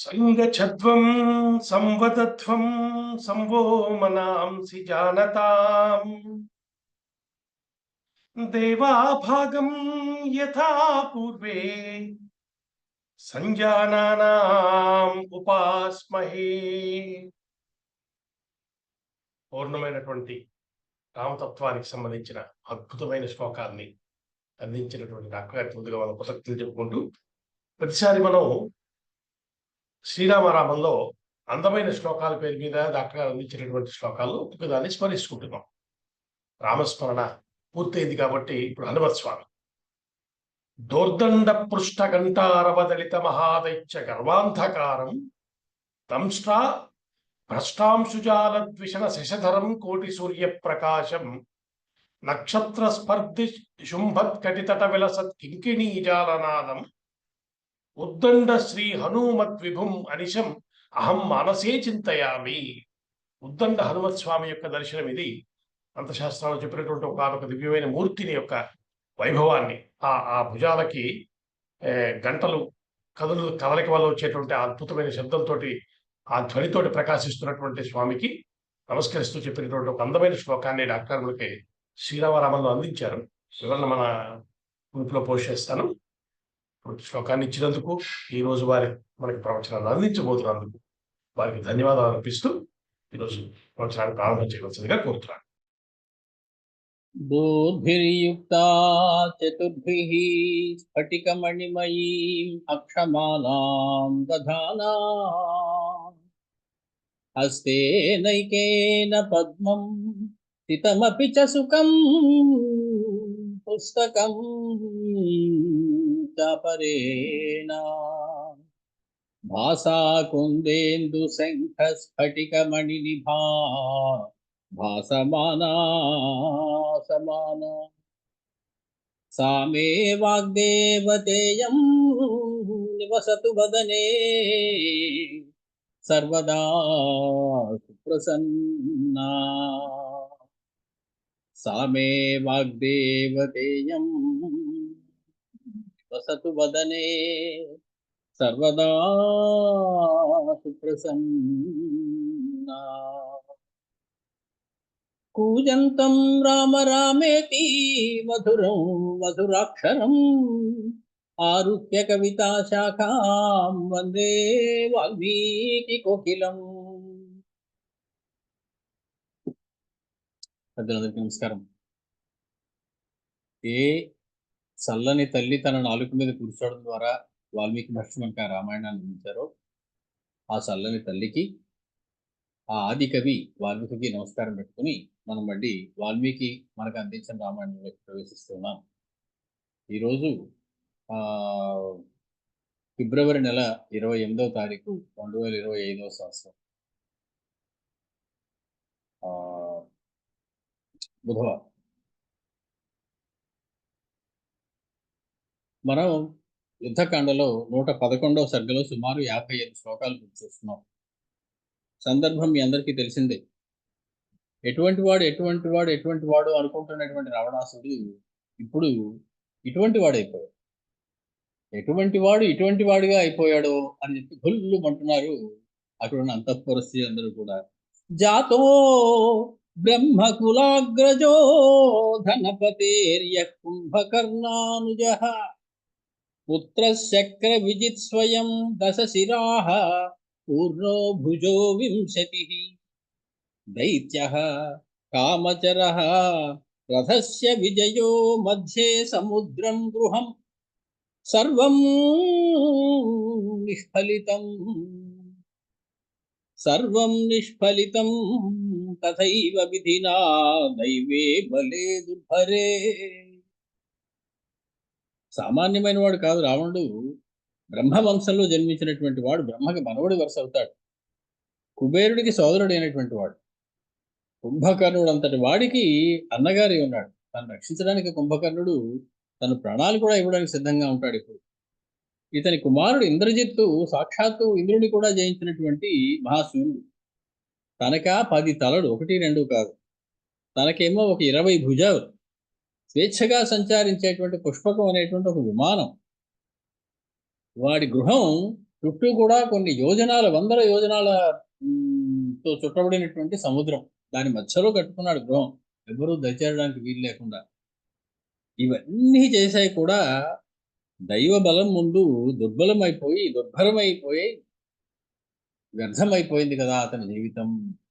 సంగఛధ్వం సంవదధ్వం సంవో మనాంసి జానతాం దేవాభాగం యథా పూర్వే సంజానానాం ఉపాస్మహే. పూర్ణమైనటువంటి రామతత్వానికి సంబంధించిన అద్భుతమైన శ్లోకాన్ని అందించినటువంటి డాక్టర్ గారికి ముందుగా మనం కృతజ్ఞతలు చెప్పుకుంటూ, ప్రతిసారి మనం శ్రీరామరామంలో అందమైన శ్లోకాల పేరు మీద డాక్టర్ గారు అందించినటువంటి శ్లోకాలు ఒక్కొక్కదాన్ని స్మరించుకుంటున్నాం. రామస్మరణ పూర్తయింది కాబట్టి ఇప్పుడు హనుమత్ స్వామి. దోర్దండ పృష్ఠ గంటారవదలిత మహాదైత్య గర్వాంధకారం దంష్ట్రా భ్రష్టాంశుజాల ద్విషణ శశధరం కోటి సూర్య ప్రకాశం నక్షత్ర స్పర్ధి శుంభత్ కటితట విలసత్ కింకిణీజాలనాదం ఉద్దండ శ్రీ హనుమత్ విభుం అనిశం అహం మానసే చింతయామి. ఉద్దండ హనుమత్ స్వామి యొక్క దర్శనం ఇది. అంతశాస్త్రాలు చెప్పినటువంటి ఒక దివ్యమైన మూర్తిని యొక్క వైభవాన్ని, ఆ భుజాలకి గంటలు కదలిక వల్ల వచ్చేటువంటి అద్భుతమైన శబ్దంతో, ఆ ధ్వనితోటి ప్రకాశిస్తున్నటువంటి స్వామికి నమస్కరిస్తూ చెప్పినటువంటి ఒక అందమైన శ్లోకాన్ని డాక్టర్ మనకి శ్రీరామరామంలో అందించారు. వివరణ మన గ్రూప్లో పోస్ట్ చేస్తాను. శ్లోకాన్ని ఇచ్చినందుకు, ఈ రోజు మనకి ప్రవచనాన్ని అందించబోతున్నందుకు వారికి ధన్యవాదాలు అర్పిస్తూ ఈరోజు ప్రవచనాన్ని ప్రారంభం చేయవలసిందిగా కోరుతున్నాను. దోర్భిర్యుక్తా చతుర్భిః స్ఫటికమణిమయీం అక్షమాలాం దధానాం హస్తేనైకేన పద్మం స్థితమపి చ సుఖం పుస్తకం చాపరేణ భాసా కుందేందు శంఖ స్ఫటికమణినిభా భాసమానా సమానా సా మే వాగ్దేవతేయం నివసతు వదనే సర్వదా సుప్రసన్నా. సా మే వాగ్దేవతేయం నివసతు వదనే సర్వదా సుప్రసన్నా. కూజంతం రామ రామేతి మధురం మధురాక్షరం ఆరుహ్య కవితా శాఖాం వందే వాల్మీకి కోకిలం. పెద్దలందరికీ నమస్కారం. ఏ చల్లని తల్లి తన నాలుక మీద కూర్చోవడం ద్వారా వాల్మీకి భక్ష్యమంక రామాయణాన్ని అందించారో ఆ చల్లని తల్లికి, ఆ ఆది కవి వాల్మీకి నమస్కారం పెట్టుకుని మనం మళ్ళీ వాల్మీకి మనకు అందించిన రామాయణంలోకి ప్రవేశిస్తున్నాం. ఈరోజు ఫిబ్రవరి నెల 28వ తారీఖు 2025వ సంవత్సరం బుధవారం. మనం యుద్ధకాండలో 111వ సర్గలో సుమారు 55 శ్లోకాలు పూర్తి చేస్తున్నాం. సందర్భం మీ అందరికీ తెలిసిందే. ఎటువంటి వాడు అనుకుంటున్నటువంటి రావణాసుడు ఇప్పుడు ఇటువంటి వాడైపోయాడు. ఇటువంటి వాడిగా అయిపోయాడు అని చెప్పి గొల్లు అంటున్నారు అక్కడ ఉన్న అంతఃపురస్త్రీ అందరూ కూడా. జాతో బ్రహ్మకులాగ్రజో ధనపతేర్య కుంభకర్ణానుజః పుత్రశక్ర విజిత్ స్వయం దశ శిరాః పూర్ణో భుజో 20 దైత్యః కామచరః రథస్య విజయో మధ్యే సముద్రం గృహం సర్వం నిష్ఫలితం తథైవ విధినా దైవే బలే దుర్భరే. సామాన్యమైన వాడు కాదు రావణుడు. బ్రహ్మవంశంలో జన్మించినటువంటి వాడు, బ్రహ్మకి మనవడి వరుస అవుతాడు. కుబేరుడికి సోదరుడైనటువంటి వాడు. కుంభకర్ణుడు అంతటి వాడికి అన్నగారి ఉన్నాడు. తను రక్షించడానికి కుంభకర్ణుడు తన ప్రాణాలు కూడా ఇవ్వడానికి సిద్ధంగా ఉంటాడు. ఇప్పుడు ఇతని కుమారుడు ఇంద్రజిత్తు సాక్షాత్తు ఇంద్రుని కూడా జయించినటువంటి మహాశూరుడు. తనక 10 తలలు, 1, 2 కాదు, తనకేమో ఒక 20 భుజాలు, స్వేచ్ఛగా సంచారించేటువంటి పుష్పకం అనేటువంటి ఒక విమానం. వాడి గృహం చుట్టూ కూడా కొన్ని యోజనాల, వందల యోజనాల తో చుట్టబడినటువంటి సముద్రం. దాని మధ్యలో కట్టుకున్నాడు గృహం. ఎవరూ దయచేరడానికి వీలు లేకుండా. ఇవన్నీ చేశాయి కూడా దైవ బలం ముందు దుర్భరమైపోయి వ్యర్థమైపోయింది కదా అతని జీవితం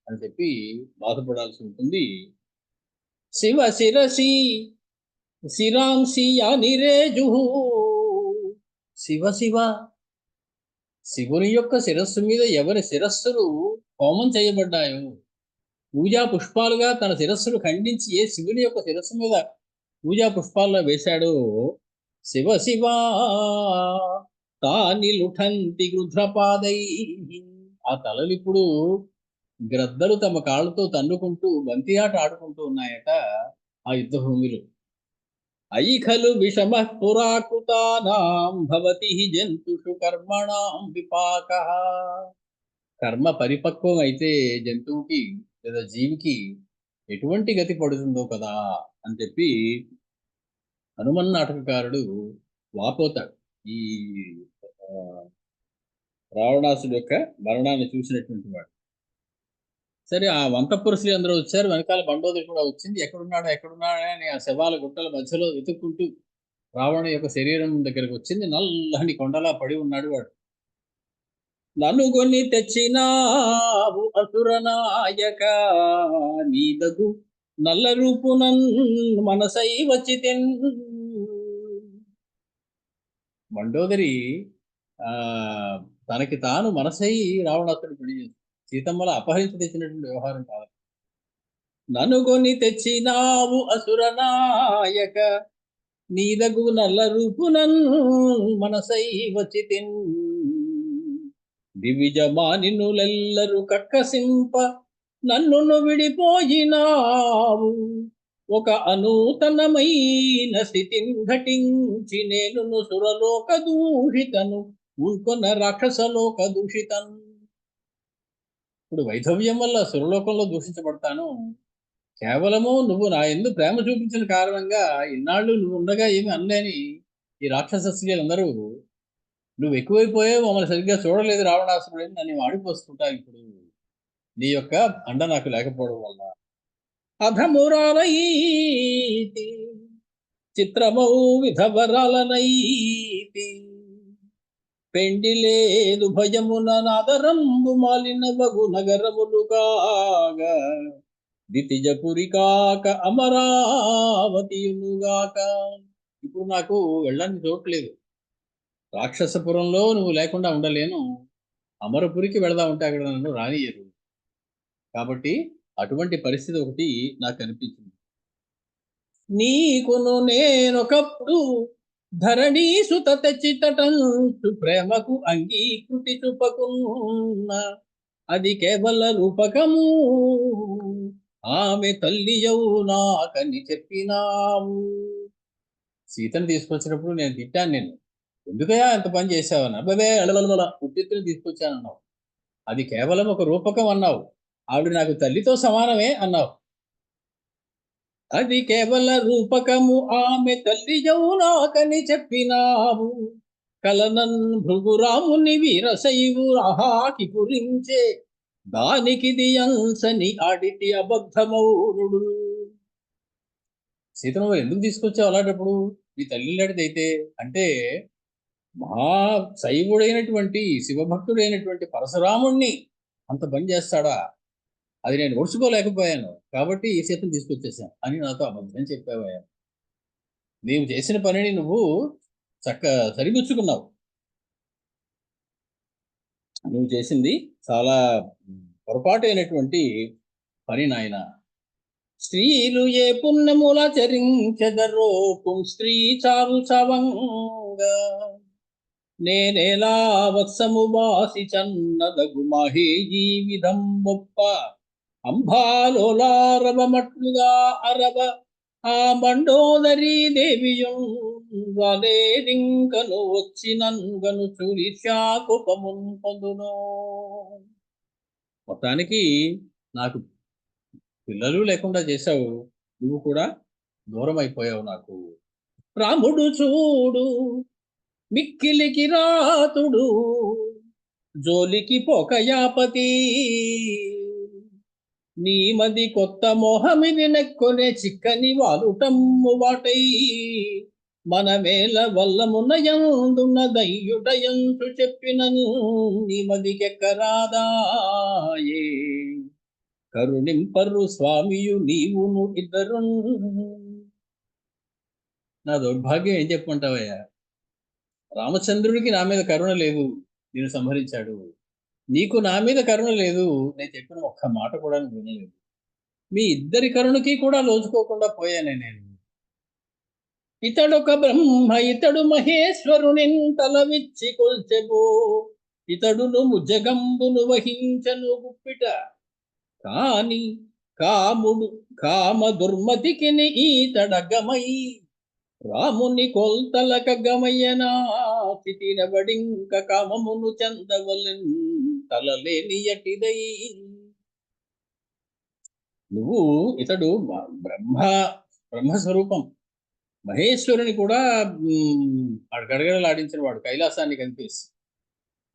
అని చెప్పి బాధపడాల్సి ఉంటుంది. శివ శిరసి శిరాంసి యానిరేజుః. శివ శివ, శివుని యొక్క శిరస్సు మీద ఎవరి శిరస్సులు హోమం చేయబడ్డాయో, పూజా పుష్పాలుగా తన శిరస్సును ఖండించి ఏ శివుని యొక్క శిరస్సు మీద పూజా పుష్పాల్లో వేశాడో, శివ శివ తాని లుఠంతి గృధ్రపాదై. ఆ తలలు ఇప్పుడు గ్రద్దలు తమ కాళ్ళతో తన్నుకుంటూ బంతి ఆట ఆడుకుంటూ ఉన్నాయట ఆ యుద్ధ భూమిలో. అయి ఖలు విషమ పురాకృతానాం భవతి జంతుషు కర్మణాం విపాకః. కర్మ పరిపక్వం అయితే జంతువుకి లేదా జీవికి ఎటువంటి గతి పడుతుందో కదా అని చెప్పి హనుమన్ నాటకకారుడు వాపోతాడు. ఈ రావణాసుడి యొక్క మరణాన్ని చూసినటువంటి వాడు. సరే, ఆ వంతపురుషులు అందరూ వచ్చారు, వెనకాల బండోదరి కూడా వచ్చింది. ఎక్కడున్నాడా అని ఆ శవాల గుట్టల మధ్యలో వెతుక్కుంటూ రావణ యొక్క శరీరం దగ్గరకు వచ్చింది. నల్లని కొండలా పడి ఉన్నాడు వాడు. నన్ను కొని తెచ్చినావు అసురనాయక, నీదగు నల్ల రూపునన్ మనసై వచ్చితెన్. మండోదరి తనకి తాను మనసై రావణాసుడు పెళ్లి చేస్తుంది. సీతమ్మల అపహరించి తెచ్చినటువంటి వ్యవహారం కాదు. నన్ను కొని తెచ్చినావు అసురనాయక, నీదగు నల్ల రూపునన్ మనసై వచ్చితెన్. దివిజమానినులెల్లరు కక్కసింప నన్నును విడిపోయినావు, ఒక అనూతనమైన స్థితిని ఘటించి నేను సురలోక దూషితను ఊల్కొన్న రాక్షసలోక దూషితను. ఇప్పుడు వైధవ్యం వల్ల సురలోకంలో దూషించబడతాను. కేవలము నువ్వు నా యందు ప్రేమ చూపించిన కారణంగా ఇన్నాళ్ళు నువ్వు ఉండగా ఏమి అనలేని ఈ రాక్షస స్త్రీలందరూ నువ్వు ఎక్కువైపోయావు, మమ్మల్ని సరిగ్గా చూడలేదు రావణాసురుడు అని నన్ను ఆడిపోస్తుంటా ఇప్పుడు నీ యొక్క అండ నాకు లేకపోవడం వల్ల. అధమురాలైతి చిత్రమౌ విధవరాలనైతి, పెండి లేదు భయమున నాదరంబు మాలిన బగు నగరములు కాగా, దితిజపురి కాక అమరావతియునుగాక. ఇప్పుడు నాకు వెళ్ళడానికి చోట్లేదు, రాక్షసపురంలో నువ్వు లేకుండా ఉండలేను, అమరపురికి వెళదా ఉంటే అక్కడ నన్ను రానియరు. కాబట్టి అటువంటి పరిస్థితి ఒకటి నాకు అనిపించింది. నీకును నేనొకప్పుడు ధరణీ సుత తెచ్చిటంచు ప్రేమకు అంగీకృతి చూపకున్న, అది కేవల రూపకము ఆమె తల్లియవు నాకని చెప్పినావు. సీతను తీసుకొచ్చినప్పుడు నేను తిట్టాను, నేను ఎందుకయ్యా ఎంత పని చేసావన్నా, అబ్బాబే అలవలవల పుట్టిత్తుని తీసుకొచ్చానన్నావు, అది కేవలం ఒక రూపకం అన్నావు, ఆవిడ నాకు తల్లితో సమానమే అన్నావు, అది కేవల రూపకము ఆమె తల్లియవు నాకని చెప్పినావు. కలనన్ భృగురాముని వీరశైవు ఆహాకి గురించే, దానికి దియంసని ఆడిటి అబద్ధమౌనుడు. సీతను ఎందుకు తీసుకొచ్చావు అలాంటప్పుడు, నీ తల్లి లాంటిదైతే అంటే మహా శైవుడైనటువంటి శివభక్తుడైనటువంటి పరశురాముణ్ణి అంత పని చేస్తాడా, అది నేను ఓడ్చుకోలేకపోయాను కాబట్టి ఈ సీతను తీసుకొచ్చేసాను అని నాతో అబద్ధం చెప్పావయ్యా. నీవు చేసిన పనిని నువ్వు సరిపుచ్చుకున్నావు. నువ్వు చేసింది చాలా పొరపాటు అయినటువంటి పని నాయన. స్త్రీలు ఏ పుణ్యముల చరించెదరో స్త్రీ చావు చవంగా, నేనేలా వత్సము బాసి చన్నదగు మహేజీ విధం గొప్ప, అంబాలోలారవమట్లుగా అరవ ఆ మండోదరీ దేవియుంకను వచ్చినంగను చూరిశాకుపమున్ పొందును. మొత్తానికి నాకు పిల్లలు లేకుండా చేశావు, నువ్వు కూడా దూరం అయిపోయావు నాకు. రాముడు చూడు మిక్కిలికి రాతుడు, జోలికి పోకయాపతి నీమది కొత్త మోహమిది నెక్కొనే చిక్కని వాలుటమ్ము వాటై మనమేల వల్లమునయందున్న దయ్యుటయంతు చెప్పినను నీమదికెక్కరాదాయే కరుణింపరు స్వామియు నీవును ఇద్దరు. నా దౌర్భాగ్యం ఏం చెప్పమంటావయ్యా? రామచంద్రుడికి నా మీద కరుణ లేదు, నేను సంహరించాడు. నీకు నా మీద కరుణ లేదు, నేను చెప్పిన ఒక్క మాట కూడా నువ్వు వినలేదు. మీ ఇద్దరి కరుణకి కూడా లోచుకోకుండా పోయానే నేను. ఇతడొక బ్రహ్మ ఇతడు మహేశ్వరుని తల విచ్చి కొల్చెబో ఇతడును ముజ్జగంబును వహించను గుప్పిట కాని కాముడు కామ దుర్మతికి ఈతడగమై రాముని కొల్తలక గమయ్యనా చితినబడింక కామమును చందవలెన్ తలలేని ఎటిదై. నువ్వు ఇతడు బ్రహ్మస్వరూపం, మహేశ్వరుని కూడా గడగడలాడించిన వాడు, కైలాసాన్ని కనిపిస్తు.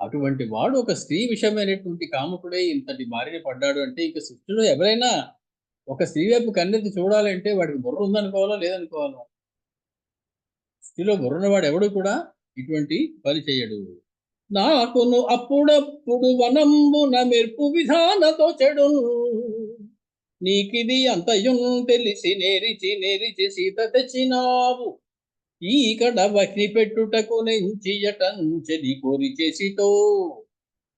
అటువంటి వాడు ఒక స్త్రీ విషయమైనటువంటి కాముకుడై ఇంతటి బారిన పడ్డాడు అంటే ఇక సృష్టిలో ఎవరైనా ఒక స్త్రీ వైపు కన్నెత్తి చూడాలంటే వాడికి బుర్ర ఉందనుకోవాలా లేదనుకోవాలా? సృష్టిలో బుర్రన్నవాడు ఎవడు కూడా ఇటువంటి పని చెయ్యడు. నాకును అప్పుడప్పుడు వనంబున మెరుపు విధానతో చెడును నీకిది అంతయున్ తెలిసి నేరిచి సీత తెచ్చినావు ఈ కడ వహ్ని పెట్టుటకు నెంచియటంచెలి కోరి చేసితో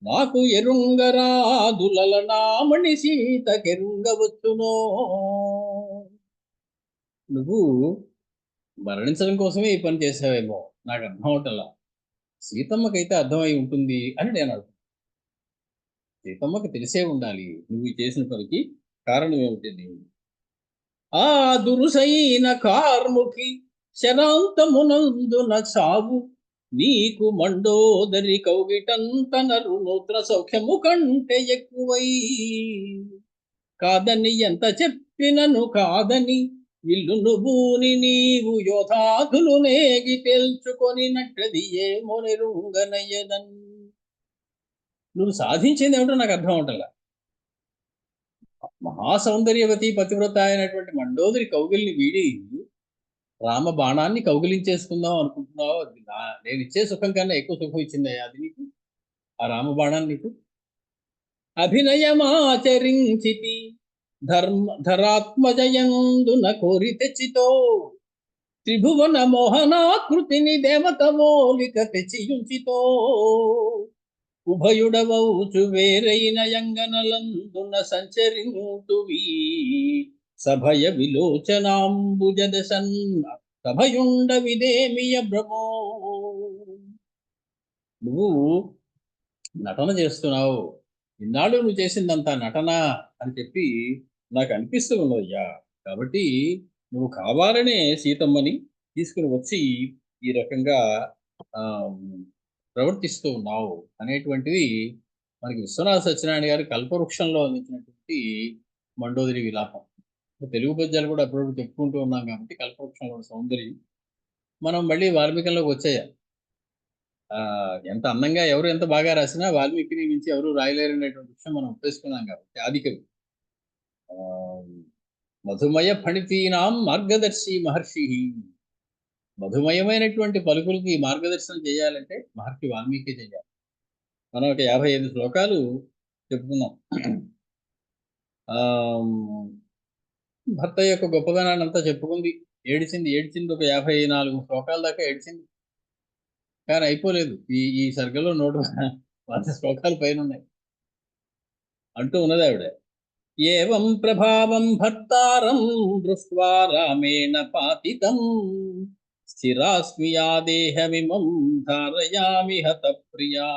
నాకు ఎరుంగరాదులల నామణి సీతకెరుంగవచ్చునో. నువ్వు మరణించడం కోసమే ఈ పని చేసావేమో, నాకు అర్థం అవటలా. సీతమ్మకైతే అర్థమై ఉంటుంది అని నేను అడుగుతాను. సీతమ్మకి తెలిసే ఉండాలి నువ్వు చేసిన పనికి కారణం ఏమిటి. ఆ దురుసైన కార్ముఖి శరాంతమునందున చావు నీకు మండోదరి కౌగిటంతనరు నూత్ర సౌఖ్యము కంటే ఎక్కువై కాదని ఎంత చెప్పినను కాదని విల్లును బూని నీవు యోధాధులు నేగి తెలుసుకొని నట్టది ఏమో నెరుంగనయ్యదన్. నువ్వు సాధించింది ఏమిటో నాకు అర్థం అవటంలా. మహాసౌందర్యవతి పతివ్రత అయినటువంటి మండోదరి కౌగిలిని వీడి రామ బాణాన్ని కౌగిలించేసుకుందాం అనుకుంటున్నావు. అది నేను ఇచ్చే సుఖం కన్నా ఎక్కువ సుఖం ఇచ్చింది అది నీకు, ఆ రామ బాణాన్ని నీకు. అభినయమాచరించితి ధరాత్మజయందున కోరి తెచ్చితో త్రిభువన మోహనాకృతిని దేవతమోలిక తెచ్చియుంచితో ఉభయుడవౌచు వేరైన యంగనలందున సంచరింతువి సభయ విలోచనాంబుజదశన్ సభయుండ విదేమియ భ్రమో. నువ్వు నటన చేస్తున్నావు, ఇన్నాళ్ళు నువ్వు చేసిందంతా నటన అని చెప్పి నాకు అనిపిస్తూ ఉన్నదయ్యా. కాబట్టి నువ్వు కావాలనే సీతమ్మని తీసుకుని వచ్చి ఈ రకంగా ప్రవర్తిస్తూ ఉన్నావు అనేటువంటిది మనకి విశ్వనాథ సత్యనారాయణ గారు కల్పవృక్షంలో అందించినటువంటి మండోదరి విలాపం. తెలుగు పద్యాలు కూడా అప్పుడప్పుడు చెప్పుకుంటూ ఉన్నాం కాబట్టి కల్పవృక్షంలో సౌందర్యం మనం మళ్ళీ వాల్మీకంలోకి వచ్చేయాలి. ఎంత అందంగా ఎవరు ఎంత బాగా రాసినా వాల్మీకిని మించి ఎవరు రాయలేరనేటువంటి విషయం మనం ఒప్పేసుకున్నాం కాబట్టి ఆదికవి మధుమయ ఫణితీనాం మార్గదర్శి మహర్షి. మధుమయమైనటువంటి పలుకులకి మార్గదర్శనం చేయాలంటే మహర్షి వాల్మీకి చేయాలి. మనం ఒక 55 శ్లోకాలు చెప్పుకున్నాం. భర్త యొక్క గొప్పదనాన్ని అంతా చెప్పుకుంది, ఏడ్చింది ఒక 54 శ్లోకాల దాకా ఏడ్చింది. కానీ అయిపోలేదు. ఈ సర్గలో 100 శ్లోకాలు పైన ఉన్నాయి. అంటూ ఉన్నది ఆవిడ. ఏవం ప్రభావం భర్తారం దృష్ట్వా రామేణ పాతితం స్థిరాస్మి యా దేహమిమం ధారయామి హత ప్రియా.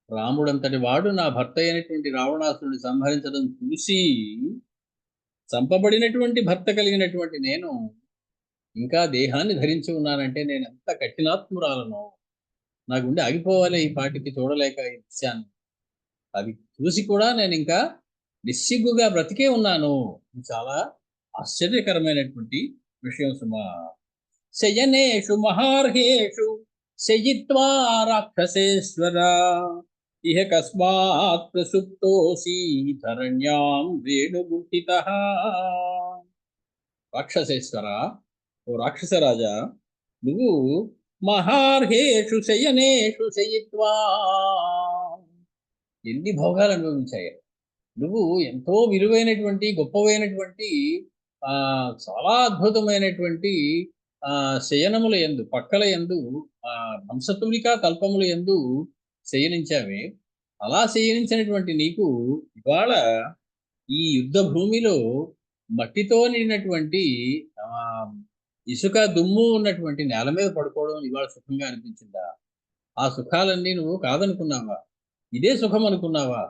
రాముడంతటి వాడు నా భర్త అయినటువంటి రావణాసురుడిని సంహరించడం చూసి చంపబడినటువంటి భర్త కలిగినటువంటి నేను ఇంకా దేహాన్ని ధరించి ఉన్నానంటే నేను ఎంత కఠినాత్మురాలను. నా గుండె ఆగిపోవాలి ఈ పాటికి చూడలేక ఈ దృశ్యాన్ని. అది చూసి కూడా నేను ఇంకా నిస్సిగ్గుగా బ్రతికే ఉన్నాను. చాలా ఆశ్చర్యకరమైనటువంటి విషయం సుమా. శయనేషు మహార్హేషు శయిత్వా రాక్షసేశ్వర ఇహ కస్మాత్ ప్రసుప్తోసి ధరణ్యాం వేణుగుంఠితః. రాక్షసేశ్వర, ఓ రాక్షసరాజా, నువ్వు మహార్హేషు శయనేషు శయిత్వా, ఎన్ని భోగాలు అనుభవించాయి. నువ్వు ఎంతో విలువైనటువంటి గొప్పవైనటువంటి చాలా అద్భుతమైనటువంటి శయనముల యందు, పక్కల యందు, హంసతూలికా కల్పముల యందు శయనించావే. అలా శయనించినటువంటి నీకు ఇవాళ ఈ యుద్ధ భూమిలో మట్టితో నిండినటువంటి ఆ ఇసుక దుమ్ము ఉన్నటువంటి నేల మీద పడుకోవడం ఇవాళ సుఖంగా అనిపించిందా? ఆ సుఖాలన్నీ నువ్వు కాదనుకున్నావా? ఇదే సుఖం అనుకున్నావా?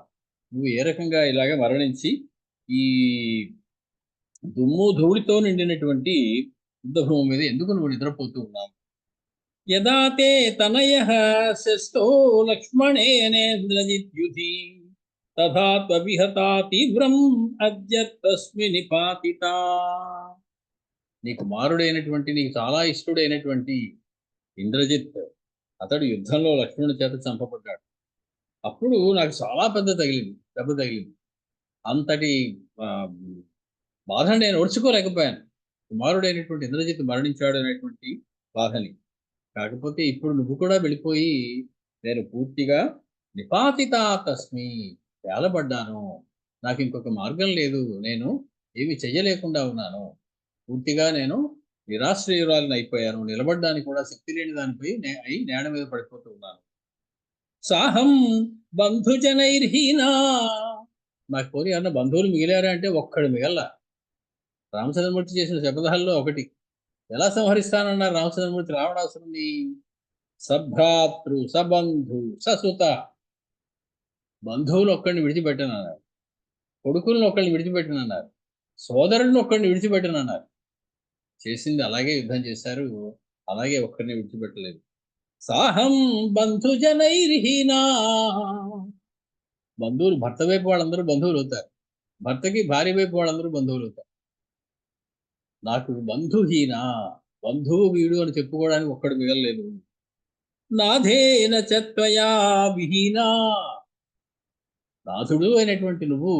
నువ్వు ఏ రకంగా ఇలాగ మరణించి ఈ దుమ్ము ధూళితో నిండినటువంటి యుద్ధభూమి మీద ఎందుకు నువ్వు నిద్రపోతూ ఉన్నావు? యదా తే తనయః శస్తో లక్ష్మణేనేంద్రజిద్యుధి తథా త్వవిహతా తీవ్రం అద్య తస్మి నిపాతితా. నీ కుమారుడైనటువంటి, నీకు చాలా ఇష్టడైనటువంటి ఇంద్రజిత్, అతడు యుద్ధంలో లక్ష్మణుడి చేత చంపబడ్డాడు. అప్పుడు నాకు చాలా దెబ్బ తగిలింది. అంతటి బాధను నేను ఓర్చుకోలేకపోయాను. కుమారుడైనటువంటి ఇంద్రజిత్ మరణించాడు అనేటువంటి బాధని. కాకపోతే ఇప్పుడు నువ్వు కూడా వెళ్ళిపోయి నేను పూర్తిగా నిపాతితా తస్మి, వేలబడ్డాను. నాకు ఇంకొక మార్గం లేదు, నేను ఏమి చెయ్యలేకుండా ఉన్నాను. పూర్తిగా నేను నిరాశ్రయురాలను అయిపోయాను. నిలబడ్డానికి కూడా శక్తి లేని దానిపై నేల మీద పడిపోతూ ఉన్నాను. సాహం బంధుజనైర్హీనా, నాకు పోనీ అన్న బంధువులు మిగిలారా అంటే ఒక్కడు మిగల. రామచంద్రమూర్తి చేసిన శపథాల్లో ఒకటి. ఎలా సంహరిస్తానన్నారు రామచంద్రమూర్తి రావణాసురుణ్ణి? సభ్రాతృ సబంధు ససుత, బంధువులు ఒక్కడిని విడిచిపెట్టనన్నారు, కొడుకులను ఒక్కడిని విడిచిపెట్టనన్నారు, సోదరులను ఒక్కడిని విడిచిపెట్టనన్నారు. చేసింది అలాగే యుద్ధం చేశారు, అలాగే ఒక్కడిని విడిచిపెట్టలేదు. సాహం బంధుజనైర్హీనా, బంధువులు భర్త వైపు వాళ్ళందరూ బంధువులు అవుతారు, భర్తకి భార్య వైపు వాళ్ళందరూ బంధువులు అవుతారు. నాకు బంధుహీన, బంధువు వీడు అని చెప్పుకోవడానికి ఒక్కడు మిగలలేదు. నాథేన చత్వయా విహీనా, నాథుడు అయినటువంటి నువ్వు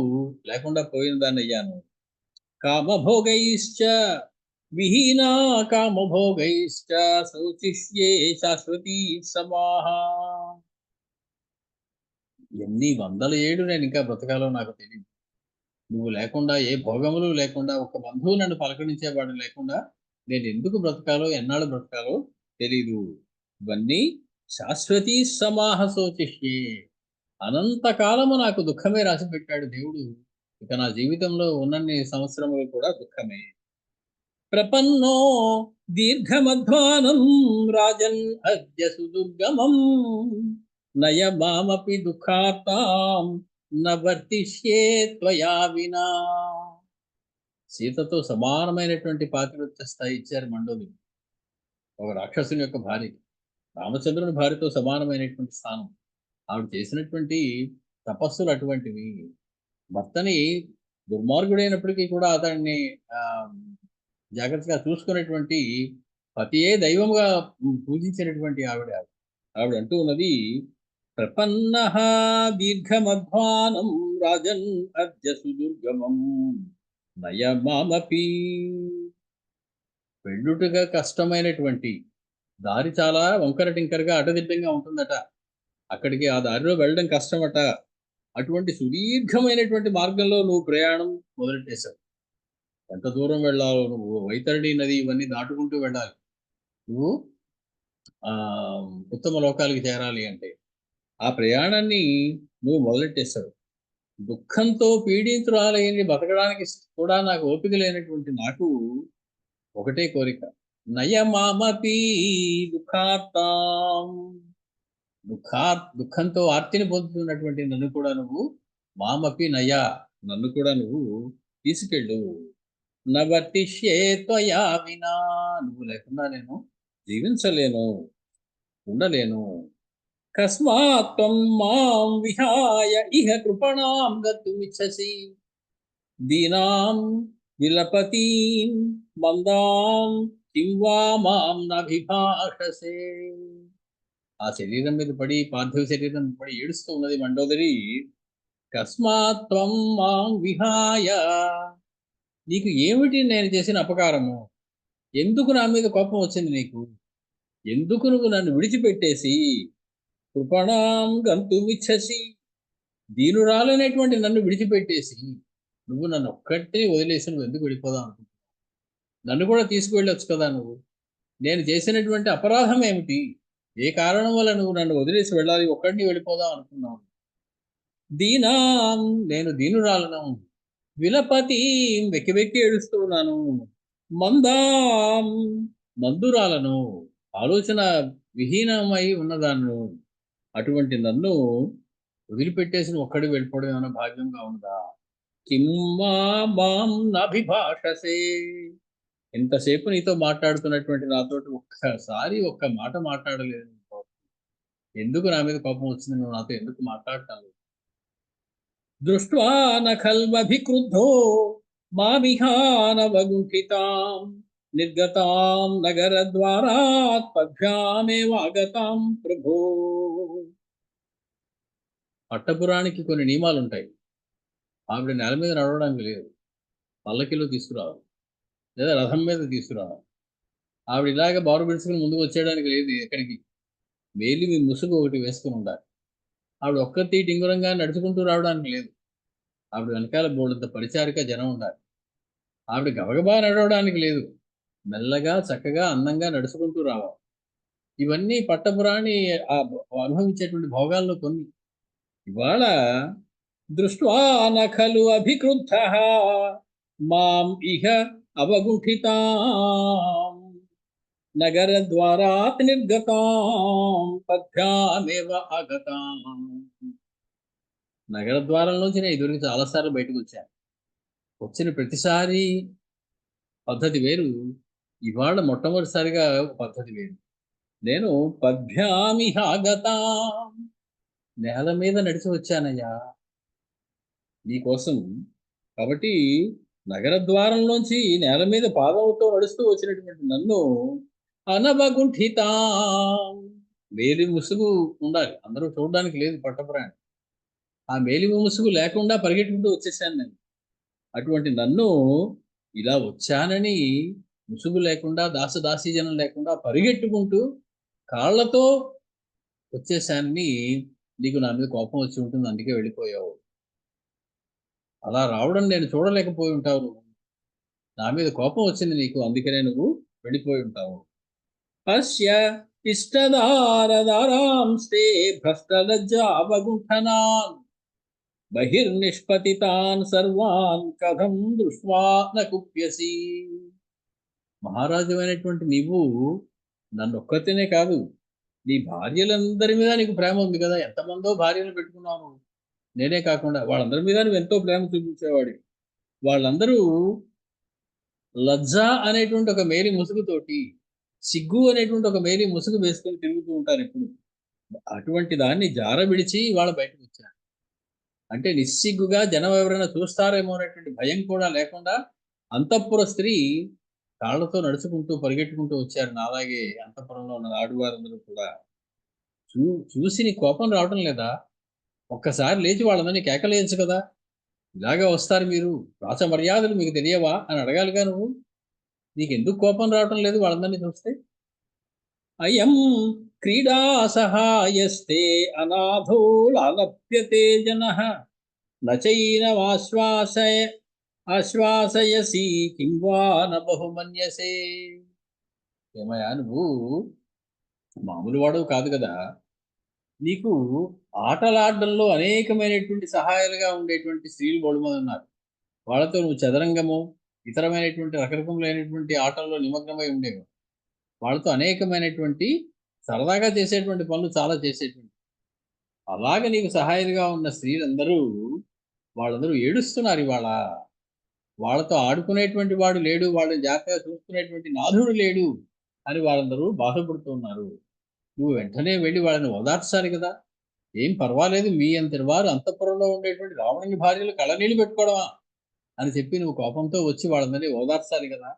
లేకుండా పోయిన దాన్ని అయ్యాను. కామభోగైశ్చ విహీనా కామభోగైశ్చ శౌచిష్యే శాశ్వతీ సమాహ. ఎన్ని వందల ఏడు నేను ఇంకా బ్రతకాలో నాకు తెలియదు. నువ్వు లేకుండా, ఏ భోగములు లేకుండా, ఒక బంధువు నన్ను పలకరించేవాడు లేకుండా నేను ఎందుకు బ్రతకాలో, ఎన్నాళ్ళు బ్రతకాలో తెలీదు. ఇవన్నీ శాశ్వతీ సమాహ శోచిష్యే, అనంతకాలము నాకు దుఃఖమే రాసి పెట్టాడు దేవుడు. ఇక నా జీవితంలో ఉన్నన్ని సంవత్సరములు కూడా దుఃఖమే. ప్రపన్నో దీర్ఘమధ్వానం రాజన్ అద్య సుదుర్గమం నయ మామపి దుఃఖార్తాం నవర్తిష్యే త్వయా వినా. సీతతో సమానమైనటువంటి పాతివ్రత్య స్థాయి ఇచ్చారు మండోదరి, ఒక రాక్షసుని యొక్క భార్యకి. రామచంద్రుని భార్యతో సమానమైనటువంటి స్థానం. ఆవిడ చేసినటువంటి తపస్సులు అటువంటివి. భర్తని దుర్మార్గుడైనప్పటికీ కూడా అతన్ని జాగ్రత్తగా చూసుకునేటువంటి పతియే దైవముగా పూజించినటువంటి ఆవిడ అంటూ ఉన్నది, ప్రపన్న దీర్ఘమధ్వానం రాజన్ అద్య సుదుర్గమం నయమామపి. వెళ్ళుటగా కష్టమైనటువంటి దారి, చాలా వంకర టింకరగా అడ్డదిడ్డంగా ఉంటుందట. అక్కడికి ఆ దారిలో వెళ్ళడం కష్టమట. అటువంటి సుదీర్ఘమైనటువంటి మార్గంలో నువ్వు ప్రయాణం మొదలెట్టేశావు. ఎంత దూరం వెళ్ళాలో, నువ్వు వైతరణి నది ఇవన్నీ దాటుకుంటూ వెళ్ళాలి. నువ్వు ఉత్తమ లోకాలకి చేరాలి అంటే ఆ ప్రయాణాన్ని నువ్వు మొదలెట్టేశావు. దుఃఖంతో పీడింతురాలయ్యి బతకడానికి కూడా నాకు ఓపిక లేనటువంటి నాకు ఒకటే కోరిక, నయమామపి దుఃఖార్తాం. దుఃఖంతో ఆర్తిని పొందుతున్నటువంటి నన్ను కూడా నువ్వు మామపి నయ, నన్ను కూడా నువ్వు తీసుకెళ్ళు. నవర్తిష్యే త్వయా వినా, నువ్వు లేకుండా నేను జీవించలేను, ఉండలేను. కస్మాత్ త్వం మాం విహాయ ఇహ కృపణాం గతుమిచ్చసి దీనాం విలపతీం మందాం కిం వా మాం నభిభాషసే. ఆ శరీరం మీద పడి, పార్థివ శరీరం మీద పడి ఏడుస్తూ ఉన్నది మండోదరి. కస్మాత్వం మాం విహాయ, నీకు ఏమిటి నేను చేసిన అపకారము? ఎందుకు నా మీద కోపం వచ్చింది నీకు? ఎందుకు నువ్వు నన్ను విడిచిపెట్టేసి కృపణాం గంతుమిచ్చసి, దీనురాలైనటువంటి నన్ను విడిచిపెట్టేసి నువ్వు నన్ను ఒక్కటే వదిలేసి నువ్వు ఎందుకు వెళ్ళిపోదాం అనుకుంటున్నావు? నన్ను కూడా తీసుకువెళ్ళొచ్చు కదా నువ్వు. నేను చేసినటువంటి అపరాధం ఏమిటి? ఏ కారణం వల్ల నువ్వు నన్ను వదిలేసి వెళ్ళాలి, ఒక్కడిని వెళ్ళిపోదాం అనుకున్నావు? దీనాం, నేను దీనురాలను. విలపతి, వెక్కి వెక్కి ఏడుస్తూ ఉన్నాను. మందాం, మందురాలను, ఆలోచన విహీనమై ఉన్నదాన్ని. అటువంటి నన్ను వదిలిపెట్టేసి ఒక్కడి వెళ్ళిపోవడం ఏమైనా భాగ్యంగా ఉందా? కిమ్మా మాం నభిభాషసే, ఇంతసేపు నీతో మాట్లాడుతున్నటువంటి నాతోటి ఒక్కసారి ఒక్క మాట మాట్లాడలేదు నువ్వు. ఎందుకు నా మీద కోపం వచ్చింది? నువ్వు నాతో ఎందుకు మాట్లాడటం లేదు? దృష్ట్వా నఖల్వభిక్రుద్ధో మామిహానవగుంఠితాం నిర్గతాం నగరద్వారాత్ పద్భ్యామేవ ఆగతాం ప్రభో. పట్టపురానికి కొన్ని నియమాలు ఉంటాయి. ఆవిడ నేల మీద నడవడానికి లేదు, పల్లకిలో తీసుకురావాలి లేదా రథం మీద తీసుకురావాలి. ఆవిడ ఇలాగ బారు పెడుచుకుని ముందుకు వచ్చేయడానికి లేదు ఎక్కడికి. మేలిమి ముసుగు ఒకటి వేసుకుని ఉండాలి. ఆవిడ ఒక్కతి టింగురంగా నడుచుకుంటూ రావడానికి లేదు. ఆవిడ వెనకాల బోర్డంత పరిచారిక జనం ఉండాలి. ఆవిడ గబగబా నడవడానికి లేదు, మెల్లగా చక్కగా అందంగా నడుచుకుంటూ రావాలి. ఇవన్నీ పట్టపురాణి అనుభవించేటువంటి భోగాల్లో కొన్ని. ఇవాళ దృష్ట్వా నఖలు అభిక్రుద్ధః మాం ఇహ అవగుంఠితాం నగరద్వారాత్ నిర్గతాం పద్భ్యామేవ ఆగతాం. నగర ద్వారంలోంచి నేను ఇదివరకు చాలాసార్లు బయటకు వచ్చాను. వచ్చిన ప్రతిసారి పద్ధతి వేరు, ఇవాళ మొట్టమొదటిసారిగా పద్ధతి వేరు. నేను పద్భ్యామిహ ఆగతాం, నేల మీద నడిచి వచ్చానయ్యా నీకోసం. కాబట్టి నగర ద్వారంలోంచి నేల మీద పాదములతో నడుస్తూ వచ్చినటువంటి నన్ను అనవగుంఠితాం, వేలి ముసుగు ఉండాలి, అందరూ చూడడానికి లేదు పట్టపురాణి. ఆ మేలి ముసుగు లేకుండా పరిగెట్టుకుంటూ వచ్చేసాను నేను. అటువంటి నన్ను ఇలా వచ్చానని ముసుగు లేకుండా, దాసదాసీజనం లేకుండా పరిగెట్టుకుంటూ కాళ్ళతో వచ్చేసానని నీకు నా మీద కోపం వచ్చి ఉంటుంది, అందుకే వెళ్ళిపోయావు. అలా రావడం నేను చూడలేకపోయి ఉంటావు నువ్వు. నా మీద కోపం వచ్చింది నీకు, అందుకనే నువ్వు వెళ్ళిపోయి ఉంటావు. అస్య ఇష్టదారదారాంస్తే భ్రష్టలజ్జావగుంఠనాన్ బహిర్నిష్పతితాన్ సర్వాన్ కథం దృష్ట్వా న కుప్యసి. మహారాజు అయినటువంటి నీవు నన్ను ఒక్కతేనే కాదు, నీ భార్యలందరి మీద నీకు ప్రేమ ఉంది కదా. ఎంతమందో భార్యలు పెట్టుకున్నావు. నేనే కాకుండా వాళ్ళందరి మీద నువ్వు ఎంతో ప్రేమ చూపించేవాడి. వాళ్ళందరూ లజ్జ అనేటువంటి ఒక మేలి ముసుగుతోటి, సిగ్గు అనేటువంటి ఒక మేలి ముసుగు వేసుకొని తిరుగుతూ ఉంటారు ఎప్పుడు. అటువంటి దాన్ని జార విడిచి వాళ్ళ బయటకు వచ్చాను. అంటే నిస్సిగ్గుగా జనం ఎవరైనా చూస్తారేమో అనేటువంటి భయం కూడా లేకుండా అంతఃపుర స్త్రీ కాళ్ళతో నడుచుకుంటూ పరిగెట్టుకుంటూ వచ్చారు. నాలాగే అంతఃపురంలో ఉన్న ఆడువారందరూ కూడా చూసి నీ కోపం రావటం లేదా? ఒక్కసారి లేచి వాళ్ళందరినీ కేకలేయచ్చు కదా. ఇలాగే వస్తారు మీరు, రాచ మర్యాదలు మీకు తెలియవా అని అడగాలిగా నువ్వు. నీకెందుకు కోపం రావటం లేదు వాళ్ళందరినీ చూస్తే? అయం క్రీడా సహాయస్తే అనాథో లాలప్యతే జనః నచైనమాశ్వాసయ ఆశ్వాసయసి కిం వా న బహుమన్యసే. ఏమయ్యా, నువ్వు మామూలు వాడవు కాదు కదా. నీకు ఆటలాడడంలో అనేకమైనటువంటి సహాయాలుగా ఉండేటువంటి స్త్రీలు బోడుమంది ఉన్నారు. వాళ్ళతో నువ్వు చదరంగము, ఇతరమైనటువంటి రకరకములైనటువంటి ఆటల్లో నిమగ్నమై ఉండేవి. వాళ్ళతో అనేకమైనటువంటి సరదాగా చేసేటువంటి పనులు చాలా చేసేటువంటి. అలాగే నీకు సహాయాలుగా ఉన్న స్త్రీలందరూ వాళ్ళందరూ ఏడుస్తున్నారు ఇవాళ. వాళ్ళతో ఆడుకునేటువంటి వాడు లేడు, వాళ్ళని జాగ్రత్తగా చూసుకునేటువంటి నాథుడు లేడు అని వాళ్ళందరూ బాధపడుతున్నారు. నువ్వు వెంటనే వెళ్ళి వాళ్ళని ఓదార్చాలి కదా. ఏం పర్వాలేదు, మీ అంతటి వారు అంతఃపురంలో ఉండేటువంటి రావణుని భార్యలు కళ్ళనీళ్ళు పెట్టుకోవడమా అని చెప్పి నువ్వు కోపంతో వచ్చి వాళ్ళందరినీ ఓదార్చాలి కదా.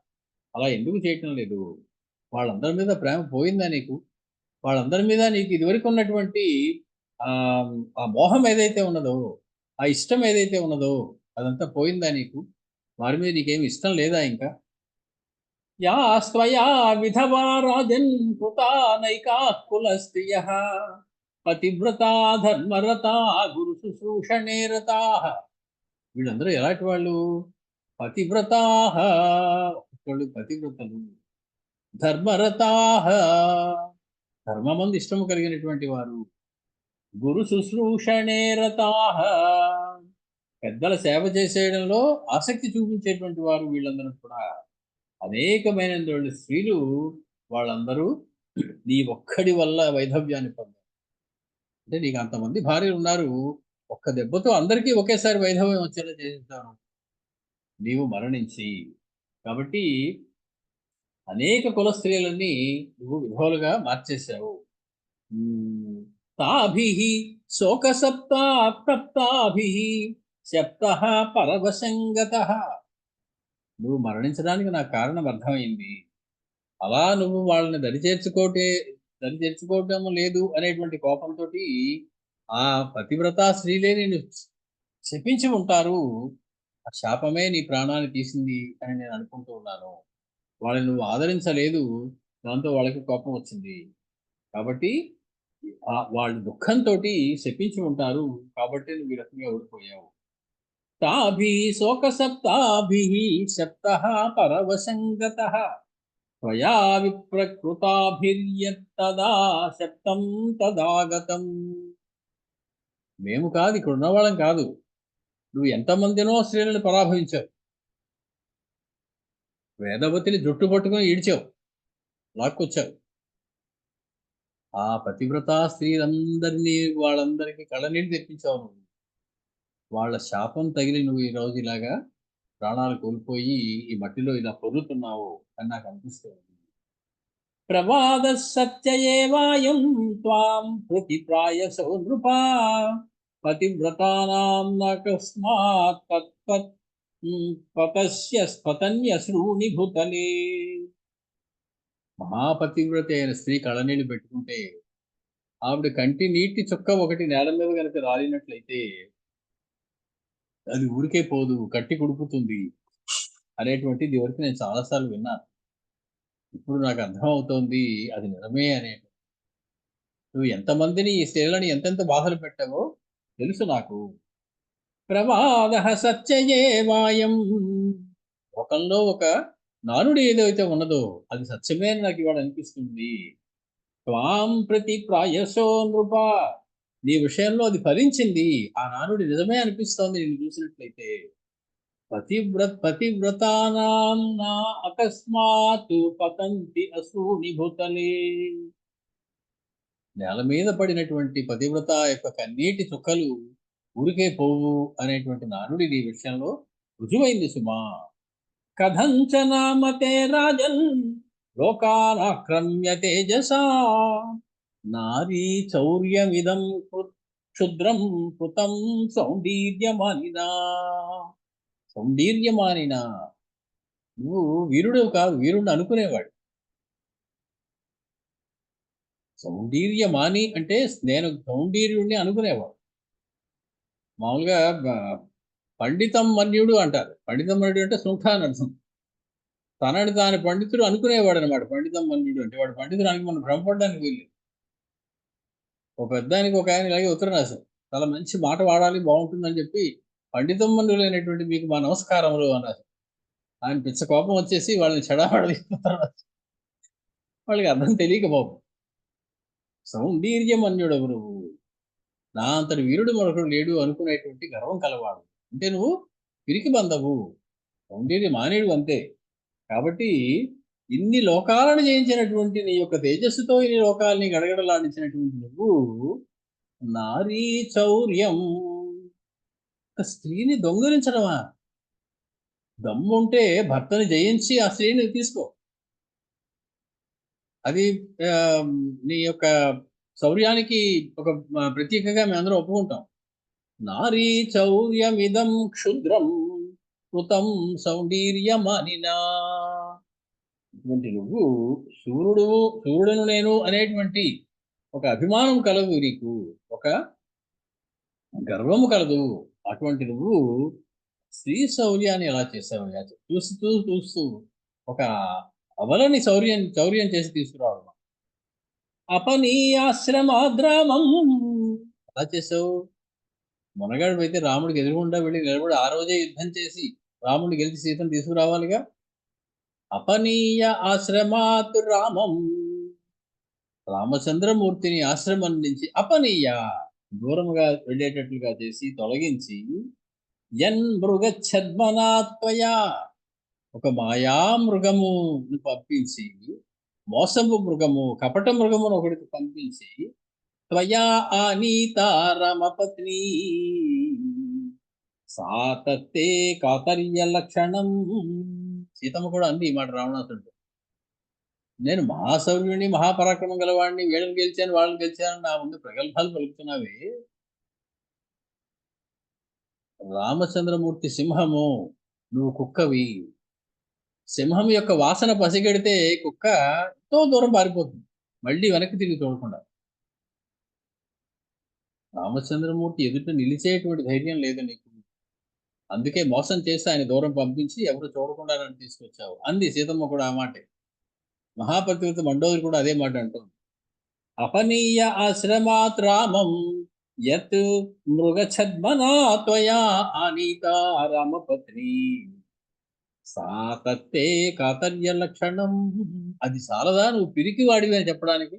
అలా ఎందుకు చేయటం లేదు? వాళ్ళందరి మీద ప్రేమ పోయిందా నీకు? వాళ్ళందరి మీద నీకు ఇదివరకు ఉన్నటువంటి ఆ ఆ మోహం ఏదైతే ఉన్నదో, ఆ ఇష్టం ఏదైతే ఉన్నదో అదంతా పోయిందా నీకు? వారి మీద నీకేమి ఇష్టం లేదా ఇంకా? యా స్వయా విధవా రాజన్ కృతా నైకా కులస్త్రియః పతివ్రతా ధర్మరతా గురు శుశ్రూషణే రతాః. వీళ్ళందరూ ఎలాంటి వాళ్ళు? పతివ్రతాః, ఒకళ్ళు పతివ్రతలు, ధర్మరతాః, ధర్మమందు ఇష్టము కలిగినటువంటి వారు, గురు శుశ్రూషణే రతాః, పెద్దల సేవ చేసేయడంలో ఆసక్తి చూపించేటువంటి వారు వీళ్ళందరూ కూడా. అనేకమైనటువంటి స్త్రీలు వాళ్ళందరూ నీ ఒక్కడి వల్ల వైధవ్యాన్ని పొందారు. అంటే నీకు అంతమంది భార్యలు ఉన్నారు, ఒక్క దెబ్బతో అందరికీ ఒకేసారి వైధవ్యం వచ్చేలా చేసేస్తాను నీవు మరణించి. కాబట్టి అనేక కుల స్త్రీలని నువ్వు విధవులుగా మార్చేశావు. తాభిః శోకసప్తా తప్తాభిః శప్తః పరవశంగతః. నువ్వు మరణించడానికి నాకు కారణం అర్థమైంది. అలా నువ్వు వాళ్ళని దరి చేర్చుకోవటం లేదు అనేటువంటి కోపంతో ఆ పతివ్రతా స్త్రీలే నేను శపించి ఉంటారు. ఆ శాపమే నీ ప్రాణాన్ని తీసింది అని నేను అనుకుంటూ ఉన్నాను. వాళ్ళని నువ్వు ఆదరించలేదు, దాంతో వాళ్ళకి కోపం వచ్చింది. కాబట్టి వాళ్ళు దుఃఖంతో శపించి ఉంటారు. కాబట్టి నువ్వు ఈ రకంగా ఓడిపోయావు. తాభిః శోకసప్తాభిః శప్తః పరవశంగతః త్వయా విప్రకృతాభిర్యత్తదా శప్తం తదాగతం. మేము కాదు, ఇక్కడ ఉన్నవాళ్ళం కాదు. నువ్వు ఎంతమందినో స్త్రీలను పరాభవించావు. వేదవతిని జుట్టు పట్టుకొని ఈడ్చావు, లాక్కొచ్చావు. ఆ పతివ్రతా స్త్రీలందరినీ వాళ్ళందరికీ కళ్ళనీళ్ళు తెప్పించావు నువ్వు. వాళ్ళ శాపం తగిలి నువ్వు ఈ రోజు ఇలాగా ప్రాణాలు కోల్పోయి ఈ మట్టిలో ఇలా పొర్లుతున్నావు అని నాకు అనిపిస్తుంది. ప్రవాద సత్యయేవాయం త్వాం ప్రతిప్రాయసో నృపా పతివ్రతానాం నకస్మాత్ తత్పత్ పతన్యశ్రూణి భూతలే. మహాపతివ్రత అయిన స్త్రీ కళ్ళనీళ్ళు పెట్టుకుంటే ఆవిడ కంటి నీటి చుక్క ఒకటి నేల మీద కనుక రాలినట్లయితే అది ఊరికే పోదు, కట్టి కుడుపుతుంది అనేటువంటిది ఇదివరకు నేను చాలాసార్లు విన్నాను. ఇప్పుడు నాకు అర్థమవుతోంది అది నిజమే అనే. నువ్వు ఎంతమందిని ఈ స్త్రీలని ఎంతెంత బాధలు పెట్టావో తెలుసు నాకు. ప్రమాద సత్యయేవాయం, లోకంలో ఒక నానుడి ఏదైతే ఉన్నదో అది సత్యమే అని నాకు ఇవాళ అనిపిస్తుంది. త్వాం ప్రతి ప్రాయసో నృప, నీ విషయంలో అది ఫలించింది. ఆ నానుడి నిజమే అనిపిస్తోంది నేను చూసినట్లయితే. పతివ్రతానాం నా అకస్మాత్ పతంతి అసూని భూతలే. నేల మీద పడినటువంటి పతివ్రత యొక్క కన్నీటి చుక్కలు ఊరికే పోవు అనేటువంటి నానుడి నీ విషయంలో రుజువైంది సుమా. కథంచనామతే రాజన్ లోకానాక్రమ్య తేజసా నారీ చౌర్యమిదం క్షుద్రం కృతం సౌందర్యమానినా. సౌందర్యమానినా, నువ్వు వీరుడు కాదు, వీరుడిని అనుకునేవాడు. సౌందర్యమాని అంటే నేను సౌందర్యుడిని అనుకునేవాడు. మామూలుగా పండితం మన్యుడు అంటారు. పండితం మన్యుడు అంటే సుంఠ అని అర్థం. తనని తాను పండితుడు అనుకునేవాడు అనమాట. పండితం మన్యుడు అంటే వాడు పండితుడానికి మనం భ్రమపడడానికి వీలు. ఒక పెద్దానికి ఒక ఆయన ఇలాగే ఉత్తరం రాశారు. చాలా మంచి మాట వాడాలి, బాగుంటుందని చెప్పి పండితం మన్యులైనటువంటి మీకు మా నమస్కారములు అన్నారు. ఆయన పిచ్చ కోపం వచ్చేసి వాళ్ళని చెడాపడి వాళ్ళకి అర్థం తెలియక బాబు. సౌందర్యమన్యుడు నువ్వు, నా అంతటి వీరుడు మరొకడు లేడు అనుకునేటువంటి గర్వం కలవాడు. అంటే నువ్వు పిరికి బంధవు, సౌందర్య మానేడు అంతే. కాబట్టి ఇన్ని లోకాలను జయించినటువంటి నీ యొక్క తేజస్సుతో ఇన్ని లోకాలని గడగడలాడించినటువంటి నువ్వు నారీ చౌర్యం, ఒక స్త్రీని దొంగిలించడమా? దమ్ముంటే భర్తని జయించి ఆ స్త్రీని తీసుకో. అది నీ యొక్క శౌర్యానికి ఒక ప్రతీకగా మేమందరం ఒప్పుకుంటాం. నారీ చౌర్యమిదం క్షుద్రం కృతం సౌందర్యమానినా. ఇటువంటి నువ్వు సూర్యుడును నేను అనేటువంటి ఒక అభిమానం కలదు నీకు, ఒక గర్వము కలదు. అటువంటి నువ్వు స్త్రీ శౌర్యాన్ని ఎలా చేసావయ్యా? చూస్తూ చూస్తూ ఒక అబలని చౌర్యం చేసి తీసుకురావడం. అపనీయాశ్రమాద్రామం ఎలా చేసావు? మునగాడివైతే రాముడికి ఎదురుగుండా వెళ్ళి నిలబడి ఆ రోజే యుద్ధం చేసి రాముడిని గెలిచి సీతను తీసుకురావాలిగా. అపనీయ ఆశ్రమాత్ రామం, రామచంద్రమూర్తిని ఆశ్రమం నుంచి అపనీయ దూరముగా వెళ్ళేటట్లుగా చేసి తొలగించి, యన్ మృగఛద్మనాత్వయా ఒక మాయా మృగమును పంపించి, మోసపు మృగము, కపట మృగమును ఒకటికి పంపించి, త్వయా ఆనీత రమపత్ని సాతత్తే కాతర్య లక్షణం. సీతమ్మ కూడా అంది ఈ మాట రావణాసుడు. నేను మహాశౌర్యుని, మహాపరాక్రమం గలవాడిని, వీళ్ళని గెలిచాను, వాళ్ళని గెలిచాను, నా ముందు ప్రగల్భాలు పలుకుతున్నావే. రామచంద్రమూర్తి సింహము, నువ్వు కుక్కవి. సింహం యొక్క వాసన పసిగడితే కుక్క ఎంతో దూరం పారిపోతుంది, మళ్ళీ వెనక్కి తిరిగి చూడకుండా. రామచంద్రమూర్తి ఎదుట నిలిచేటువంటి ధైర్యం లేదు నీకు. అందుకే మోసం చేసి ఆయన దూరం పంపించి ఎవరు చూడకుండా నన్ను తీసుకొచ్చావు అంది సీతమ్మ కూడా ఆ మాటే. మహాపతివ్రత మండోదరి కూడా అదే మాట అంటుంది. అపనీయ ఆశ్రమాత్ రామం యత్ మృగఛద్మనా త్వయా ఆనీతా రామపత్ని సాతత్తే కాతర్య లక్షణం. అది చాలదా నువ్వు పిరికి వాడివి అని చెప్పడానికి?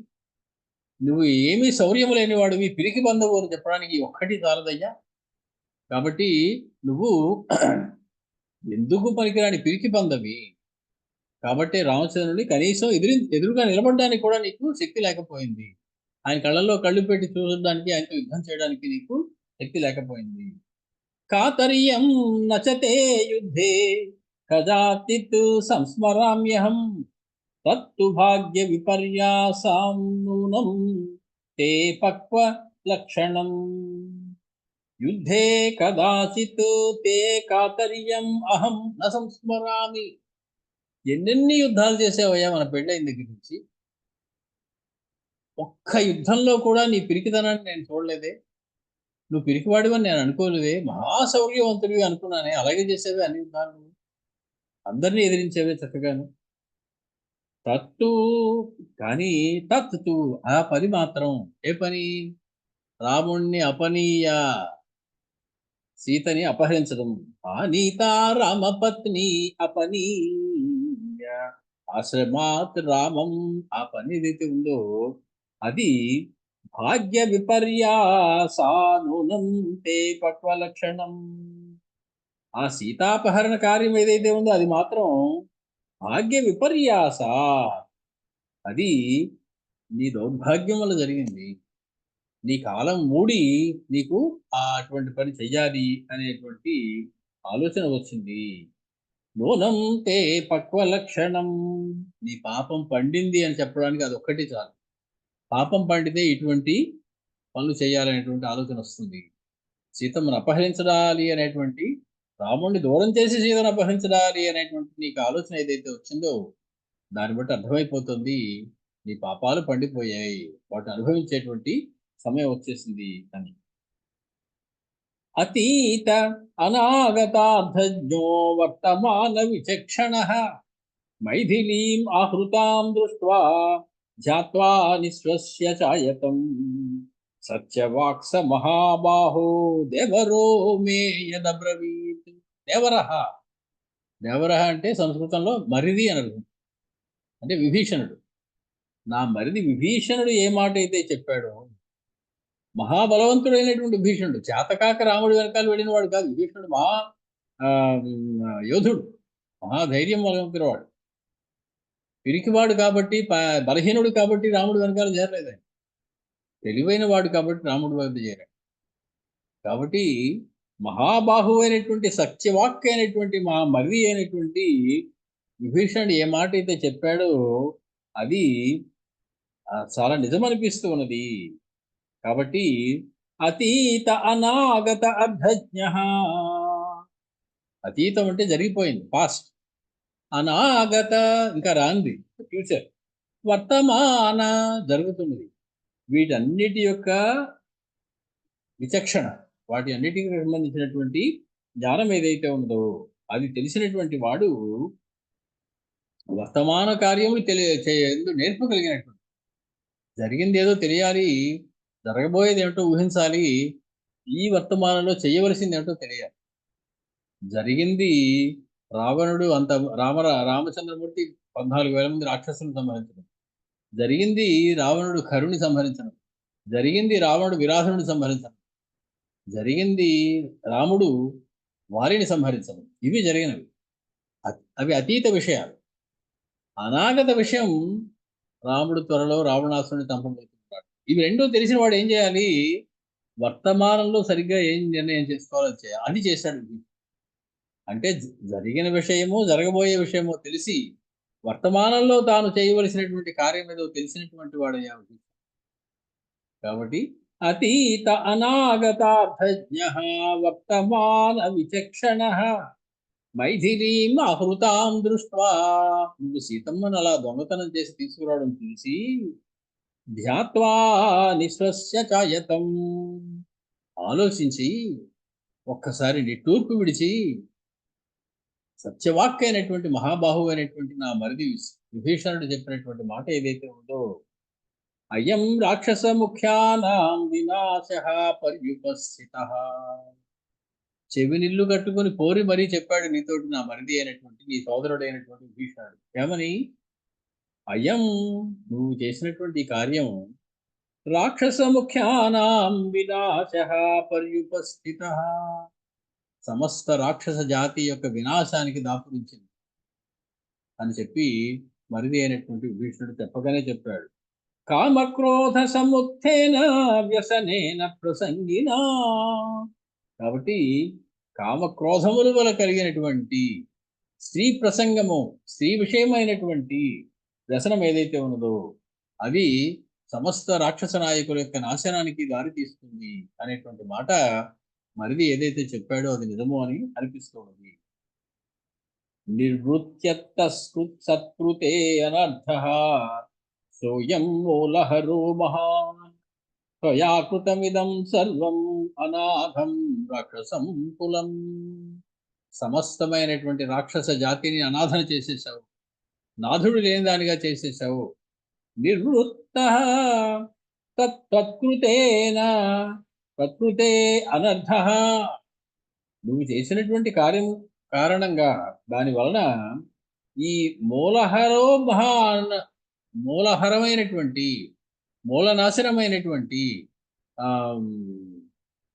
నువ్వు ఏమీ శౌర్యము లేని వాడివి, పిరికి బంధవు అని చెప్పడానికి ఒక్కటి చాలదయ్యా. కాబట్టి నువ్వు ఎందుకు పనికిరాని పిరికి బంధవి. కాబట్టి రామచంద్రుని కనీసం ఎదురుగా నిలబడడానికి కూడా నీకు శక్తి లేకపోయింది. ఆయన కళ్ళల్లో కళ్ళు పెట్టి చూడడానికి, ఆయనతో యుద్ధం చేయడానికి నీకు శక్తి లేకపోయింది. కాతర్యం నచతే యుద్ధే కదాచిత్ సంస్మరామ్యహం తత్తు భాగ్య విపర్యాసాం నూనం తే పక్వ లక్షణం. యుద్ధే కదాచిత్ తే కాతర్యం అహం న సంస్మరామి. ఎన్నెన్ని యుద్ధాలు చేసావయ్యా మన పెళ్ళైన దగ్గర నుంచి? ఒక్క యుద్ధంలో కూడా నీ పిరికితనాన్ని నేను చూడలేదే. నువ్వు పిరికివాడివని నేను అనుకోలేదే. మహాశౌర్యవంతుడివి అనుకున్నానే. అలాగే చేసేవే అన్ని యుద్ధాలు, అందరినీ ఎదిరించేవే చక్కగాను. తత్తు కానీ తత్తు ఆ పని మాత్రం, ఏ పని? రాముణ్ణి అపనీయ, సీతని అపహరించడం. ఆనీత రామపత్ని అపనీయ ఆశ్రమాత్ రామం. ఆ పని ఏదైతే ఉందో అది భాగ్య విపర్యాసానూనం తే పక్వ లక్షణం. ఆ సీతాపహరణ కార్యం ఏదైతే ఉందో అది మాత్రం భాగ్య విపర్యాస, అది నీ దౌర్భాగ్యం వల్ల జరిగింది. నీ కాలం మూడి నీకు అటువంటి పని చెయ్యాలి అనేటువంటి ఆలోచన వచ్చింది. నూనం తే పక్వ లక్షణం. నీ పాపం పండింది అని చెప్పడానికి అది ఒక్కటి చాలు. పాపం పండితే ఇటువంటి పనులు చేయాలనేటువంటి ఆలోచన వస్తుంది. సీతమ్మను అపహరించడాలి అనేటువంటి, రాముడిని దూరం చేసి సీతను అపహరించడాలి అనేటువంటి నీకు ఆలోచన ఏదైతే వచ్చిందో దాన్ని బట్టి అర్థమైపోతుంది నీ పాపాలు పండిపోయాయి, వాటిని అనుభవించేటువంటి సమయం వచ్చేసింది అని. అతీత అనాగతార్థజ్ఞో వర్తమాన విచక్షణ మైథిలీం ఆహృతాం దృష్ట్వా ధ్యాత్వా నిస్వస్య చాయతం సత్యవాక్స మహాబాహో దేవరో మే యదబ్రవీత్. దేవరహ, దేవరహ అంటే సంస్కృతంలో మరిది అని అర్థం. అంటే విభీషణుడు. నా మరిది విభీషణుడు ఏ మాట అయితే చెప్పాడో, మహాబలవంతుడైనటువంటి విభీషణుడు, చేతకాక రాముడి వెనకాల వెళ్ళిన వాడు కాదు విభీషణుడు. మహా యోధుడు, మహాధైర్యం బలవంతుడు వాడు. పిరికివాడు కాబట్టి, బలహీనుడు కాబట్టి రాముడు వెనకాల చేరలేదు ఆయన. తెలివైన వాడు కాబట్టి రాముడి వద్ద చేరాడు. కాబట్టి మహాబాహు అయినటువంటి సత్యవాక్ అయినటువంటి మా మర్రి అయినటువంటి విభీషణుడు ఏ మాట అయితే చెప్పాడో అది చాలా నిజమనిపిస్తూ ఉన్నది. కాబట్టి అతీత అనాగత అర్ధజ్ఞ. అతీతం అంటే జరిగిపోయింది, పాస్ట్. అనాగత ఇంకా రాంది, ఫ్యూచర్. వర్తమాన జరుగుతున్నది. వీటన్నిటి యొక్క విచక్షణ, వాటి అన్నిటికి సంబంధించినటువంటి జ్ఞానం ఏదైతే ఉందో అది తెలిసినటువంటి వాడు వర్తమాన కార్యములు నేర్పగలిగినటువంటి, జరిగింది ఏదో తెలియాలి, జరగబోయేది ఏమిటో ఊహించాలి, ఈ వర్తమానంలో చేయవలసింది ఏమిటో తెలియాలి. జరిగింది రావణుడు అంత రామచంద్రమూర్తి 14,000 మంది రాక్షసులను సంహరించడం, జరిగింది రావణుడు ఖరుని సంహరించడం, జరిగింది రావణుడు విరాధుని సంహరించడం, జరిగింది రాముడు వారిని సంహరించడం. ఇవి జరిగినవి. అవి అతీత విషయాలు. అనాగత విషయం రాముడు త్వరలో రావణాసురుని చంపబోతున్నాడు. ఇవి రెండూ తెలిసిన వాడు ఏం చేయాలి? వర్తమానంలో సరిగ్గా ఏం నిర్ణయం చేసుకోవాలో చేయాలి. అది చేశాడు. అంటే జరిగిన విషయము, జరగబోయే విషయమో తెలిసి వర్తమానంలో తాను చేయవలసినటువంటి కార్యం ఏదో తెలిసినటువంటి వాడయ్యాడు. కాబట్టి అతీత అనాగతార్థజ్ఞ వర్తమాన విచక్షణ మైథిలీం ఆహృతాం దృష్ట్వా. నువ్వు సీతమ్మను అలా దొంగతనం చేసి తీసుకురావడం చూసి ధ్యాత్వా నిశ్వస్య చాయతం, ఆలోచించి ఒక్కసారి నిట్టూర్పు విడిచి సత్యవాక్ అయినటువంటి మహాబాహు అయినటువంటి నా మరిది విభీషణుడు చెప్పినటువంటి మాట ఏదైతే ఉందో, అయం రాక్షస ముఖ్యానాం వినాశః పర్యుపస్థితః, చెవినిల్లు కట్టుకుని పోరి మరీ చెప్పాడు నీతోటి నా మరిది అయినటువంటి నీ సోదరుడు అయినటువంటి విభీషణుడు. ఏమని? అయం, నువ్వు చేసినటువంటి కార్యం రాక్షస ముఖ్యానాం వినాశః పర్యుపస్థితః, సమస్త రాక్షస జాతి యొక్క వినాశానికి దాపురించింది అని చెప్పి మరిది అయినటువంటి విభీషణుడు చెప్పగానే చెప్పాడు. కామక్రోధ సముత్థేన వ్యసనేన ప్రసంగినా, కాబట్టి కామక్రోధముల వల్ల కలిగినటువంటి స్త్రీ ప్రసంగము, స్త్రీ విషయమైనటువంటి వ్యసనం ఏదైతే ఉన్నదో అది సమస్త రాక్షస నాయకుల యొక్క నాశనానికి దారి తీస్తుంది అనేటువంటి మాట మరిది ఏదైతే చెప్పాడో అది నిజము అని అనిపిస్తున్నది. నిర్వృత్యత్తస్కృతే అనర్థః సోయం మూలహరో మహాన్ త్వయా కృతమిదం సర్వం అనాథం రాక్షసం కులం. సమస్తమైనటువంటి రాక్షస జాతిని అనాథన చేసేసావు, నాథుడు లేని దానిగా చేసేసావు. నిర్వృత్తః తత్కృతేన ప్రకృతే అనర్థః, నువ్వు చేసినటువంటి కార్యం కారణంగా దాని వలన ఈ మూలహరమైనటువంటి మూలనాశనమైనటువంటి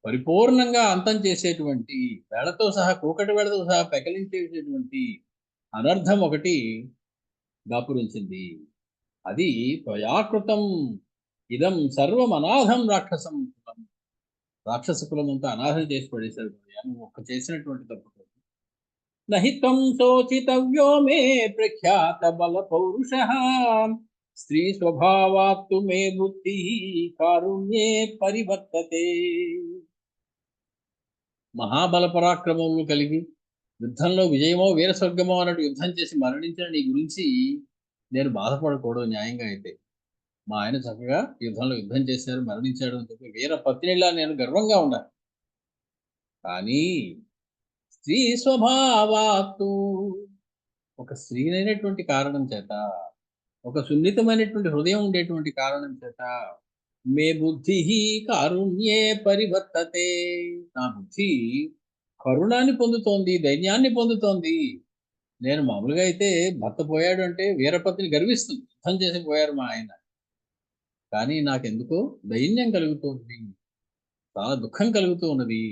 పరిపూర్ణంగా అంతం చేసేటువంటి వేళతో సహా, కూకటి వేళతో సహా పెకలించేసేటువంటి అనర్థం ఒకటి దాపురించింది. అది త్వయాకృతం ఇదం సర్వం అనాథం రాక్షసం కులం, రాక్షస కులం అంతా అనాథం చేసి పడేశారు నువ్వు ఒక్క చేసినటువంటి తప్పు. నహి త్వం శోచితవ్యో మే ప్రఖ్యాత బల పౌరుషః స్త్రీ స్వభావాత్తు మే బుద్ధి కారుణ్యే పరివర్తతే. మహాబల పరాక్రమములు కలిగి యుద్ధంలో విజయమో వీరస్వర్గమో అన్నట్టు యుద్ధం చేసి మరణించిన నీ గురించి నేను బాధపడకూడదు. న్యాయంగా అయితే మా ఆయన చక్కగా యుద్ధంలో యుద్ధం చేశారు, మరణించాడు అని చెప్పి వీర పత్నిలా నేను గర్వంగా ఉండాలి. కానీ స్త్రీ స్వభావాత్తు, ఒక స్త్రీనైనటువంటి కారణం చేత, ఒక సున్నితమైనటువంటి హృదయం ఉండేటువంటి కారణం చేత మే బుద్ధి కారుణ్యే పరివర్తతే, నా బుద్ధి కరుణాన్ని పొందుతోంది, ధైర్యాన్ని పొందుతోంది. నేను మామూలుగా అయితే భర్త పోయాడు అంటే వీరపత్ని గర్విస్తుంది, యుద్ధం చేసి పోయారు మా ఆయన. కానీ నాకెందుకో దైన్యం కలుగుతుంది, చాలా దుఃఖం కలుగుతూ ఉన్నది.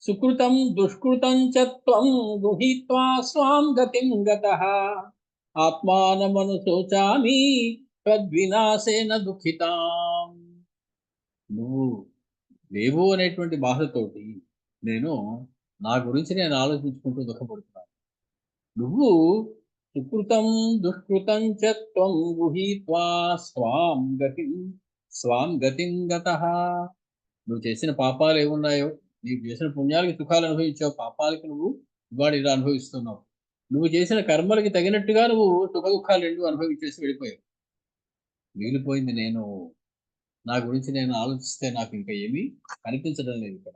సుకృతం దుష్కృతం చ త్వం గృహీత్వా స్వాం గతిం గతః ఆత్మానమనుశోచామి తద్వినాశేన దుఃఖితాం. నువ్వు లేవు అనేటువంటి బాధతోటి నేను నా గురించి నేను ఆలోచించుకుంటూ దుఃఖపడుతున్నాను. నువ్వు సుకృతం దుష్కృతం చ త్వం గృహీత్వా స్వాం గతిం గతః, నువ్వు చేసిన పాపాలు ఏమున్నాయో, నీవు చేసిన పుణ్యాలకి సుఖాలు అనుభవించావు, పాపాలకి నువ్వు ఇవాడు ఇలా అనుభవిస్తున్నావు. నువ్వు చేసిన కర్మలకి తగినట్టుగా నువ్వు సుఖ దుఃఖాలు రెండు అనుభవించేసి వెళ్ళిపోయావు. మిగిలిపోయింది నేను. నా గురించి నేను ఆలోచిస్తే నాకు ఇంకా ఏమీ కనిపించడం లేదు ఇక్కడ.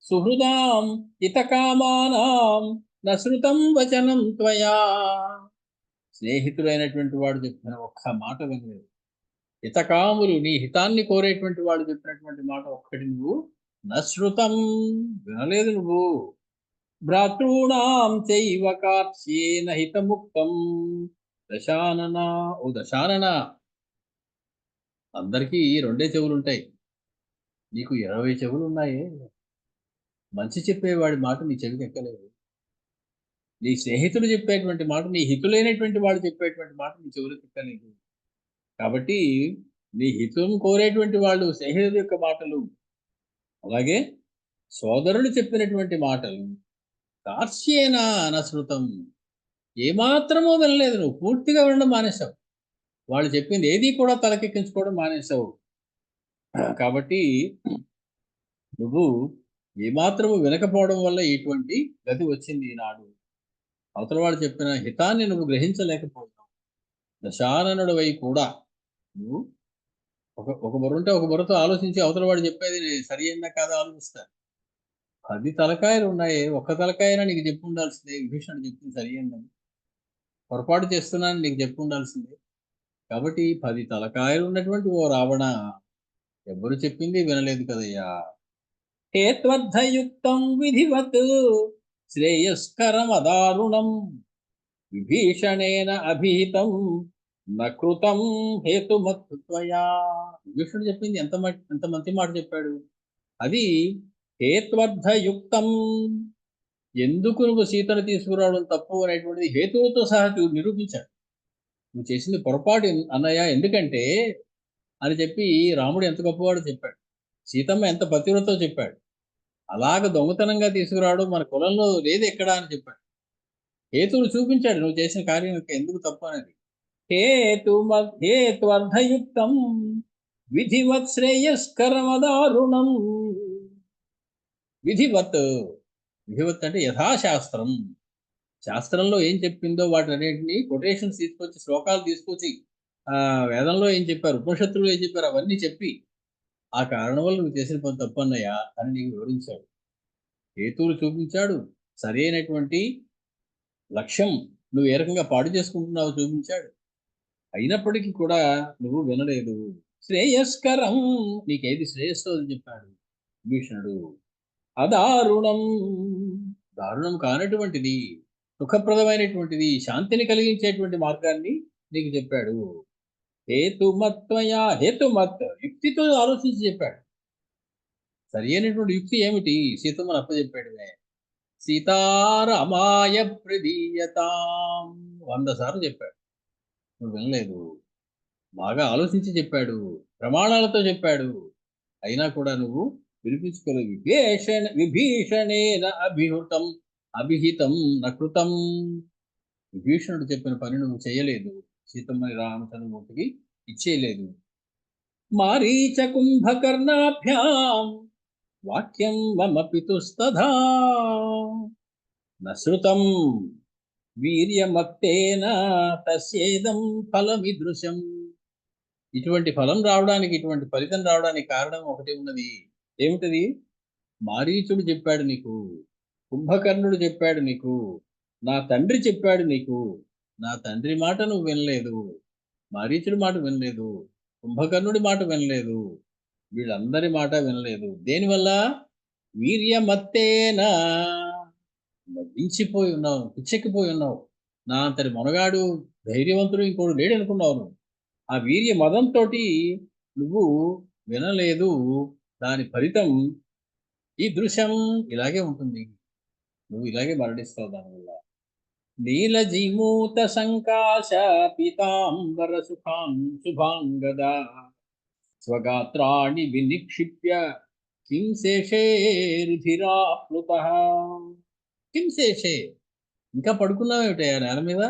సుహృదాం హితకామానాం నశ్రుతం వచనం త్వయా. స్నేహితుడైనటువంటి వాడు చెప్పిన ఒక్క మాట వినలేదు. హితకాములు, నీ హితాన్ని కోరేటువంటి వాడు చెప్పినటువంటి మాట ఒక్కటి నువ్వు నశ్రుతం, వినలేదు నువ్వు. భ్రాతॄణాం చైవ కార్ష్యేన హితముక్తం దశానన. ఓ దశానన, అందరికీ రెండే చెవులు ఉంటాయి, నీకు 20 చెవులు ఉన్నాయే. మంచి చెప్పేవాడి మాట నీ చెవికి ఎక్కలేదు. నీ స్నేహితుడు చెప్పేటువంటి మాట, నీ హితులైనటువంటి వాడు చెప్పేటువంటి మాట నీ చెవులకు ఎక్కలేదు. కాబట్టి నీ హితం కోరేటువంటి వాళ్ళు స్నేహితుడి యొక్క మాటలు, అలాగే సోదరుడు చెప్పినటువంటి మాటలు కార్ష్యేన అనశ్రుతం, ఏమాత్రమూ వినలేదు. నువ్వు పూర్తిగా వినడం మానేశావు. వాళ్ళు చెప్పింది ఏది కూడా తలకెక్కించుకోవడం మానేశావు. కాబట్టి నువ్వు ఏమాత్రము వినకపోవడం వల్ల ఇటువంటి గతి వచ్చింది ఈనాడు. అవతల వాడు చెప్పిన హితాన్ని నువ్వు గ్రహించలేకపోయావు. దశాననుడివై కూడా నువ్వు ఒక బుర్రుంటే ఒక బుర్రతో ఆలోచించి అవతల వాడు చెప్పేది సరి అయిందా కాదా ఆలోచిస్తా. 10 తలకాయలు ఉన్నాయి, ఒక్క తలకాయన నీకు చెప్పు ఉండాల్సిందే. విభీషణుడు చెప్పింది సరి అయిందని, పొరపాటు చేస్తున్నాను నీకు చెప్పు ఉండాల్సిందే. కాబట్టి 10 తలకాయలు ఉన్నటువంటి ఓ రావణ, ఎవ్వరు చెప్పింది వినలేదు కదయ్యా. హేత్వర్థయుక్తం విధివత్ శ్రేయస్కరమదారుణం విభీషణేన అభిహితం నకృతం హేతుమత్వయా. విభీషణుడు చెప్పింది ఎంత మంచి మాట చెప్పాడు. అది హేత్వర్థయుక్తం, ఎందుకు నువ్వు సీతను తీసుకురావడం తప్పు అనేటువంటిది హేతువుతో సహా నిరూపించాడు. నువ్వు చేసింది పొరపాటు అన్నయ్య, ఎందుకంటే అని చెప్పి రాముడు ఎంత గొప్పవాడో చెప్పాడు, సీతమ్మ ఎంత పతివ్రతో చెప్పాడు. అలాగ దొంగతనంగా తీసుకురావడం మన కులంలో లేదు ఎక్కడా అని చెప్పాడు. హేతువులు చూపించాడు నువ్వు చేసిన కార్యం యొక్క ఎందుకు తప్పు అనేది. హేత్వర్థయుక్తం విధివత్ శ్రేయస్కరమదారుణం. విధివత్, విధివత్ అంటే యథాశాస్త్రం. శాస్త్రంలో ఏం చెప్పిందో వాటిన్నింటినీ కొటేషన్స్ తీసుకొచ్చి, శ్లోకాలు తీసుకొచ్చి, వేదంలో ఏం చెప్పారు, ఉపనిషత్తులు ఏం చెప్పారు, అవన్నీ చెప్పి ఆ కారణం వల్ల నువ్వు చేసిన పని తప్పన్నయ్యా అని నీకు వివరించాడు. హేతువులు చూపించాడు, సరైనటువంటి లక్ష్యం నువ్వు ఏ రకంగా పాడు చేసుకుంటున్నావు చూపించాడు. అయినప్పటికీ కూడా నువ్వు వినలేదు. శ్రేయస్కరం, నీకేది శ్రేయస్సు అని చెప్పాడు భీషణుడు. అదారుణం, దారుణం కానటువంటిది, సుఖప్రదమైనటువంటిది, శాంతిని కలిగించేటువంటి మార్గాన్ని నీకు చెప్పాడు. హేతుమత్వయా, హేతుమత్, యుక్తితో ఆలోచించి చెప్పాడు. సరి అయినటువంటి యుక్తి ఏమిటి, సీతమ్మను అప్పచెప్పాడు. సీతారామాయ ప్రదీయతాం 100 సార్లు చెప్పాడు, నువ్వు వినలేదు. బాగా ఆలోచించి చెప్పాడు, ప్రమాణాలతో చెప్పాడు, అయినా కూడా నువ్వు వినిపించుకోలేదు. విభీషణేన అభిహితం నకృతం. విభీషణుడు చెప్పిన పని నువ్వు చేయలేదు, సీతమ్మని రామచంద్రమూర్తికి ఇచ్చేయలేదు. మారీచ కుంభకర్ణాభ్యాం వాక్యం మమ పితుస్తథా నశ్రుతం వీర్యమత్తేన తస్యేదం ఫలమిదృశం. ఇటువంటి ఫలం రావడానికి, ఇటువంటి ఫలితం రావడానికి కారణం ఒకటి ఉన్నది. ఏమిటది? మారీచుడు చెప్పాడు నీకు, కుంభకర్ణుడు చెప్పాడు నీకు, నా తండ్రి చెప్పాడు నీకు. నా తండ్రి మాట నువ్వు వినలేదు, మారీచుడి మాట వినలేదు, కుంభకర్ణుడి మాట వినలేదు, వీళ్ళందరి మాట వినలేదు. దేనివల్ల? వీర్యమత్తేనా, మించిపోయి ఉన్నావు, పిచ్చెక్కిపోయి ఉన్నావు. నా అంతటి మొనగాడు, ధైర్యవంతుడు ఇంకోడు లేడనుకున్నావు నువ్వు. ఆ వీర్య మదంతో నువ్వు వినలేదు. దాని ఫలితం ఈ దృశ్యం ఇలాగే ఉంటుంది, నువ్వు ఇలాగే మరణిస్తావు దానివల్ల. నీలజీమూత సంకాశ పీతాంబర శుభాంగద స్వగాత్రాణి వినిక్షిప్య కిం శేషే రుధిరాప్లుత. కిం శేషే, ఇంకా పడుకున్నావేమిటయా నేల మీద?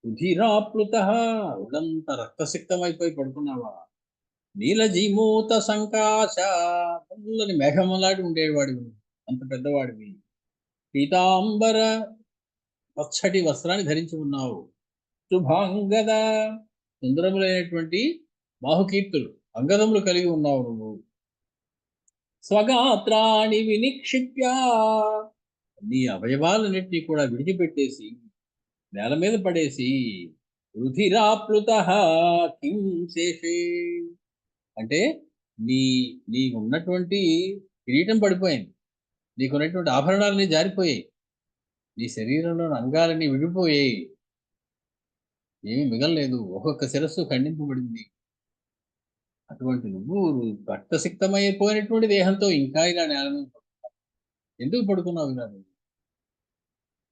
రుధిరాప్లుత, ఉడంత రక్తసిక్తమైపోయి పడుకున్నావా? నీలజీమూత సంకాశ, పుల్లని మేఘమలాడి ఉండేవాడివి, అంత పెద్దవాడివి. పీతాంబర, పచ్చటి వస్త్రాన్ని ధరించి ఉన్నావు. శుభాంగద, సుందరములైనటువంటి బాహుకీర్తులు, అంగదములు కలిగి ఉన్నావు నువ్వు. స్వగాత్రాన్ని వినిక్షిప్య, నీ అవయవాలన్నింటినీ కూడా విడిచిపెట్టేసి నేల మీద పడేసి, రుధిరాప్లుత కిం శేషే, అంటే నీ నీకున్నటువంటి కిరీటం పడిపోయింది, నీకున్నటువంటి ఆభరణాలన్నీ జారిపోయాయి, నీ శరీరంలోని అంగాలన్నీ విడిపోయాయి, ఏమీ మిగలలేదు, ఒక్కొక్క శిరస్సు ఖండింపబడింది. అటువంటి నువ్వు రక్తసిక్తమైపోయినటువంటి దేహంతో ఇంకా ఇలా నేల మీద పడుకున్నావు. ఎందుకు పడుకున్నావు ఇలా నువ్వు?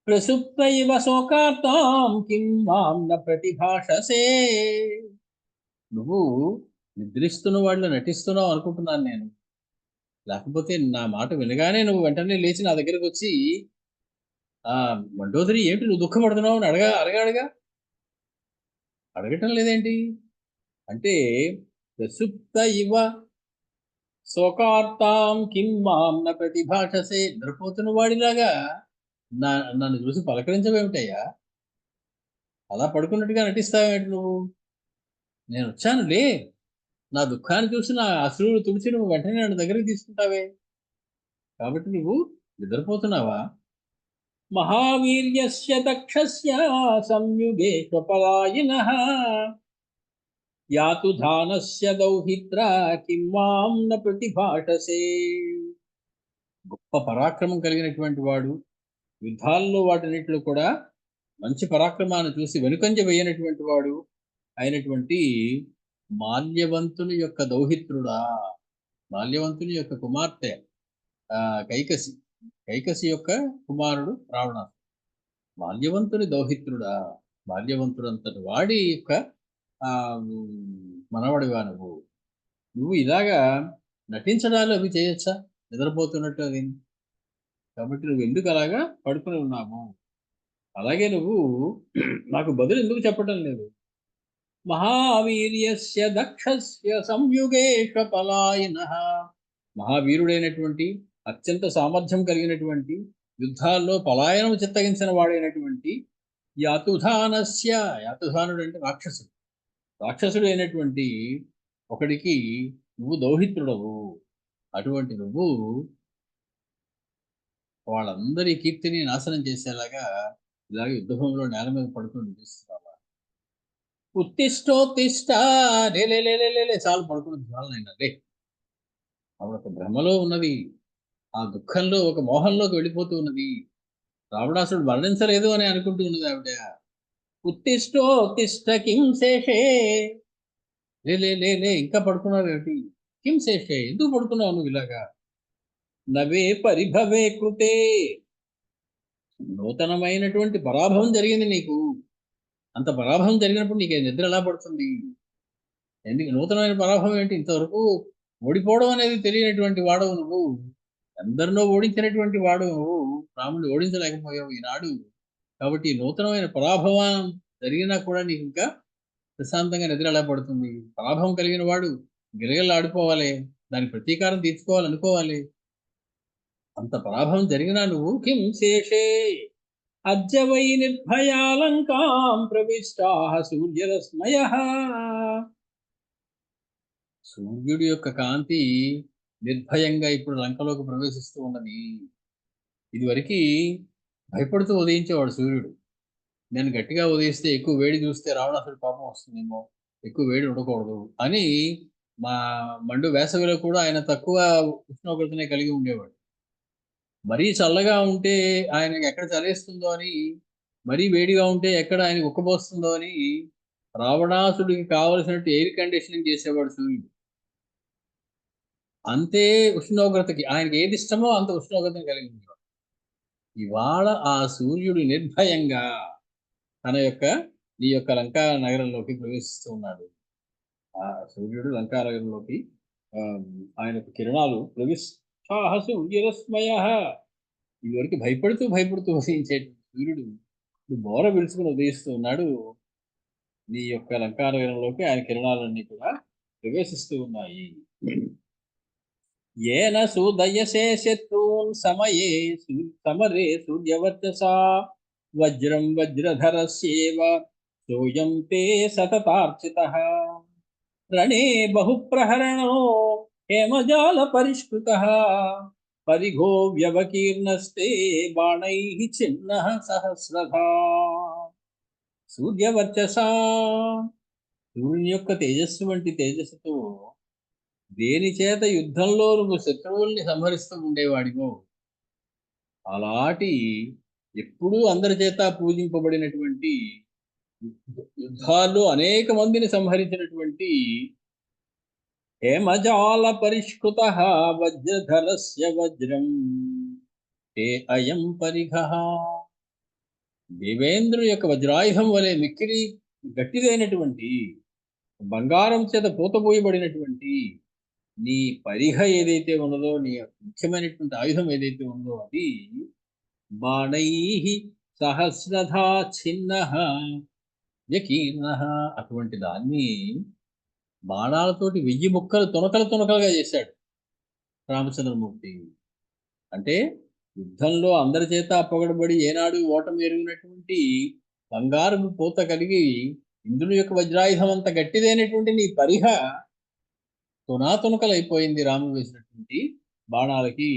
ప్రసుప్త ఇవ శోకార్తాం కిం మాం న ప్రతిభాషసే, నువ్వు నిద్రిస్తున్న వాళ్ళు నటిస్తున్నావు అనుకుంటున్నాను నేను. లేకపోతే నా మాట వినగానే నువ్వు వెంటనే లేచి నా దగ్గరకు వచ్చి, మండోదరి ఏమిటి నువ్వు దుఃఖపడుతున్నావు అని అడగాడుగా. అడగటం లేదేంటి అంటే, ప్రసుప్త ఇవ శోకార్తాం కిం మాం న ప్రతిభాషసే, నిద్రపోతున్న వాడిలాగా నన్ను చూసి పలకరించవేమిటయ్యా, అలా పడుకున్నట్టుగా నటిస్తావేమిటి నువ్వు? నేను వచ్చాను లే, నా దుఃఖాన్ని చూసి నా అశ్రువులు తుడిచి నువ్వు వెంటనే నన్ను దగ్గరికి తీసుకుంటావే, కాబట్టి నువ్వు నిద్రపోతున్నావా? మహావీర్యస్య దక్షస్య సంయుగే స్వపలాయినః యాతు ధానస్య దౌహిత్ర కిం మాం న ప్రతిభాషసే, గొప్ప పరాక్రమం కలిగినటువంటి వాడు, యుద్ధాల్లో వాటన్నిటిలో కూడా మంచి పరాక్రమాన్ని చూసి వెనుకంజ వేయనటువంటి వాడు అయినటువంటి మాల్యవంతుని యొక్క దౌహిత్రుడా, మాల్యవంతుని యొక్క కుమార్తె కైకసి యొక్క కుమారుడు రావణాసురుడు, మాల్యవంతుని దౌహిత్రుడా, మాల్యవంతుడంతటి వాడి యొక్క మనవడివా నువ్వు ఇలాగా నటించడాలు అవి చేయొచ్చా నిద్రపోతున్నట్టు? అది కాబట్టి నువ్వు ఎందుకు అలాగా పడుకుని ఉన్నావు? అలాగే నువ్వు నాకు బదులు ఎందుకు చెప్పటం లేదు? మహావీర్యస్య దక్షస్య సంయుగేష పలాయనః, మహావీరుడైనటువంటి అత్యంత సామర్థ్యం కలిగినటువంటి యుద్ధాల్లో పలాయనం చిత్తగించిన వాడైనటువంటి యాతుధానస్య, యాతుధానుడు అంటే రాక్షసుడు అయినటువంటి ఒకడికి నువ్వు దౌహిత్రుడవు. అటువంటి నువ్వు వాళ్ళందరి కీర్తిని నాశనం చేసేలాగా ఇలాగ యుద్ధభూమిలో నేల మీద పడుకుని నిలుస్తున్నావా? ఉత్తిష్టోత్తిష్ట, లే చాలు పడుకున్నది చాలనైనా లే. ఆవిడ ఒక భ్రమలో ఉన్నది, ఆ దుఃఖంలో ఒక మోహంలోకి వెళ్ళిపోతూ ఉన్నది. రావణాసుడు మరణించలేదు అని అనుకుంటూ ఉన్నది ఆవిడ. ఉత్తిష్టోత్తిష్ట కిం శేషే, లే ఇంకా పడుకున్నావు ఏమిటి? కిం శేషే, ఎందుకు పడుకున్నావు నువ్వు ఇలాగా? నవే పరిభవే కృతే, నూతనమైనటువంటి పరాభవం జరిగింది నీకు. అంత పరాభవం జరిగినప్పుడు నీకు నిద్ర ఎలా పడుతుంది? ఎందుకు నూతనమైన పరాభవం ఏంటి? ఇంతవరకు ఓడిపోవడం అనేది తెలియనటువంటి వాడవు నువ్వు, ఎందరినో ఓడించినటువంటి వాడు నువ్వు, రాముడిని ఓడించలేకపోయావు ఈనాడు. కాబట్టి నూతనమైన పరాభవం జరిగినా కూడా నీకు ఇంకా ప్రశాంతంగా నిద్ర ఎలా పడుతుంది? పరాభవం కలిగిన వాడు గిరగిరలు ఆడిపోవాలి, దాని ప్రతీకారం తీర్చుకోవాలనుకోవాలి. అంత పరాభవం జరిగినా నువ్వు కిం శేషే అద్య వై నిర్భయాలంకాం ప్రవిష్టాః సూర్యరశ్మయః, సూర్యుడి యొక్క కాంతి నిర్భయంగా ఇప్పుడు లంకలోకి ప్రవేశిస్తూ ఉన్నది. ఇదివరకు భయపడుతూ ఉదయించేవాడు సూర్యుడు. నేను గట్టిగా ఉదయిస్తే ఎక్కువ వేడి చూస్తే రావణాసుడి పాపం వస్తుందేమో, ఎక్కువ వేడి ఉండకూడదు అని మండు వేసవిలో కూడా ఆయన తక్కువ ఉష్ణోగ్రతనే కలిగి ఉండేవాడు. మరీ చల్లగా ఉంటే ఆయనకి ఎక్కడ చలేస్తుందో అని, మరీ వేడిగా ఉంటే ఎక్కడ ఆయన ఉక్కబోస్తుందో అని రావణాసుడికి కావలసినట్టు ఎయిర్ కండిషనింగ్ చేసేవాడు సూర్యుడు. అంతే ఉష్ణోగ్రతకి ఆయనకి ఏది ఇష్టమో అంత ఉష్ణోగ్రతను కలిగి ఉండేవాడు. ఇవాళ ఆ సూర్యుడు నిర్భయంగా నీ యొక్క లంకా నగరంలోకి ప్రవేశిస్తూ ఉన్నాడు. ఆ సూర్యుడు లంకా నగరంలోకి ఆయన కిరణాలు ప్రవిష్టాః సూర్యరశ్మయః, ఇదివరకు భయపడుతూ ఉదయించే సూర్యుడు ఇప్పుడు బోర పిలుచుకుని ఉదయిస్తూ ఉన్నాడు. నీ యొక్క లంకా నగరంలోకి ఆయన కిరణాలన్నీ కూడా ప్రవేశిస్తూ ఉన్నాయి. ఏన సూదయసే శత్రూన్ సమరే సూర్యవర్చసా వజ్రం వజ్రధరస్యేవ సోయం తే సతతార్చితః రణే బహుప్రహరణో హేమజాల పరిష్కృతః పరిఘో వ్యవకీర్ణస్తే బాణైః చిన్నః సహస్రధా. సూర్యవర్చసా, సూర్యుని యొక్క తేజస్సు వంటి తేజస్సుతో దేని చేత యుద్ధంలో నువ్వు శత్రువుల్ని సంహరిస్తూ ఉండేవాడివో అలాంటి ఎప్పుడూ అందరి చేత పూజింపబడినటువంటి యుద్ధాల్లో అనేక మందిని సంహరించినటువంటి హేమజాల పరిష్కృత వజ్రధరస్య వజ్రం ఏ అయం పరిఘః. దేవేంద్రుని యొక్క వజ్రాయుధం వలె మిక్కిలి గట్టిదైనటువంటి బంగారం చేత పూతపోయబడినటువంటి నీ పరిఘ ఏదైతే ఉన్నదో, నీ ముఖ్యమైనటువంటి ఆయుధం ఏదైతే ఉందో అది బాణై సహస్రధా చిన్న వ్యకీర్ణ, అటువంటి దాన్ని బాణాలతోటి 1000 ముక్కలు తునకలుగా చేశాడు రామచంద్రమూర్తి. అంటే యుద్ధంలో అందరి చేత పొగడబడి ఏనాడు ఓటమి ఎరిగినటువంటి బంగారు పూత కలిగి ఇంద్రుని యొక్క వజ్రాయుధం అంత గట్టిదైనటువంటి నీ పరిహ తునాతునకలైపోయింది. రాముడు వేసినటువంటి బాణాలకి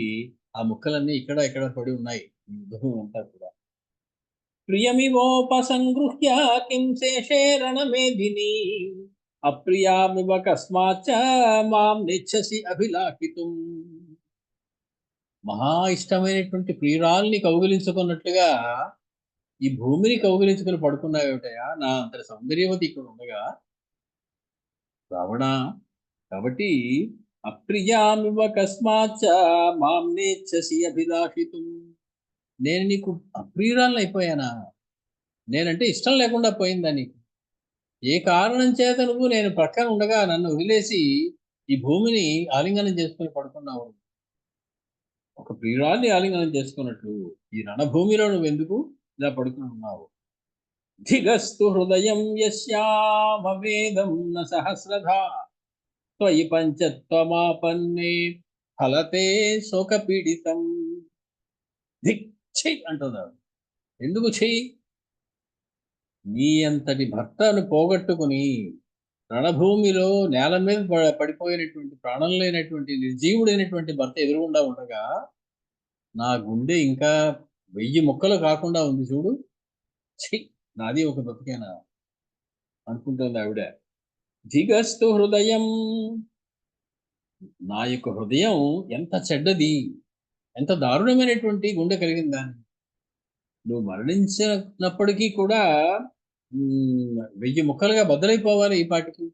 ఆ ముక్కలన్నీ ఇక్కడ పడి ఉన్నాయి. యుద్ధం అంతా కూడా ప్రియమివోపసంగృహ్య కిం శేషే రణమేదిని అప్రియామివ కస్మాచ్చ మాం నిచ్చసి అభిలాషితుం. మహా ఇష్టమైనటువంటి ప్రియురాల్ని కౌగిలించుకున్నట్లుగా ఈ భూమిని కౌగిలించుకుని పడుకున్నావేమిటయా, నా అంతటి సౌందర్యవతి ఇక్కడ ఉండగా రావణ. కాబట్టి అప్రియామివ కస్మాచ్చ మాం నేచ్చసి అభిలాషితుం, నేను నీకు అప్రియురాలను అయిపోయానా? నేనంటే ఇష్టం లేకుండా పోయిందా నీకు? ఏ కారణం చేత నువ్వు నేను పక్కన ఉండగా నన్ను వదిలేసి ఈ భూమిని ఆలింగనం చేసుకుని పడుకున్నావు? ఒక ప్రియురాల్ని ఆలింగనం చేసుకున్నట్లు ఈ రణభూమిలో నువ్వెందుకు ఇలా పడుకుని ఉన్నావు? ధిగస్తు హృదయం యస్యామవేదం న సహస్రధా త్వయి పంచత్వమాపన్నే ఫలతే శోకపీడితం. ధిక్ చెయ్యి అంటున్నాడు. ఎందుకు చెయ్యి? నీ అంతటి భర్తను పోగొట్టుకుని రణభూమిలో నేల మీద పడిపోయినటువంటి ప్రాణం లేనటువంటి నిర్జీవుడైనటువంటి భర్త ఎదురుగుండా ఉండగా నా గుండె ఇంకా 1000 ముక్కలు కాకుండా ఉంది చూడు. ఛీ, నాది ఒక బతికేనా అనుకుంటుంది ఆవిడ. దిగస్తు హృదయం, నా యొక్క హృదయం ఎంత చెడ్డది, ఎంత దారుణమైనటువంటి గుండె కలిగిందా. నువ్వు మరణించినప్పటికీ కూడా 1000 ముక్కలుగా బద్దలైపోవాలి ఈ పాటికి.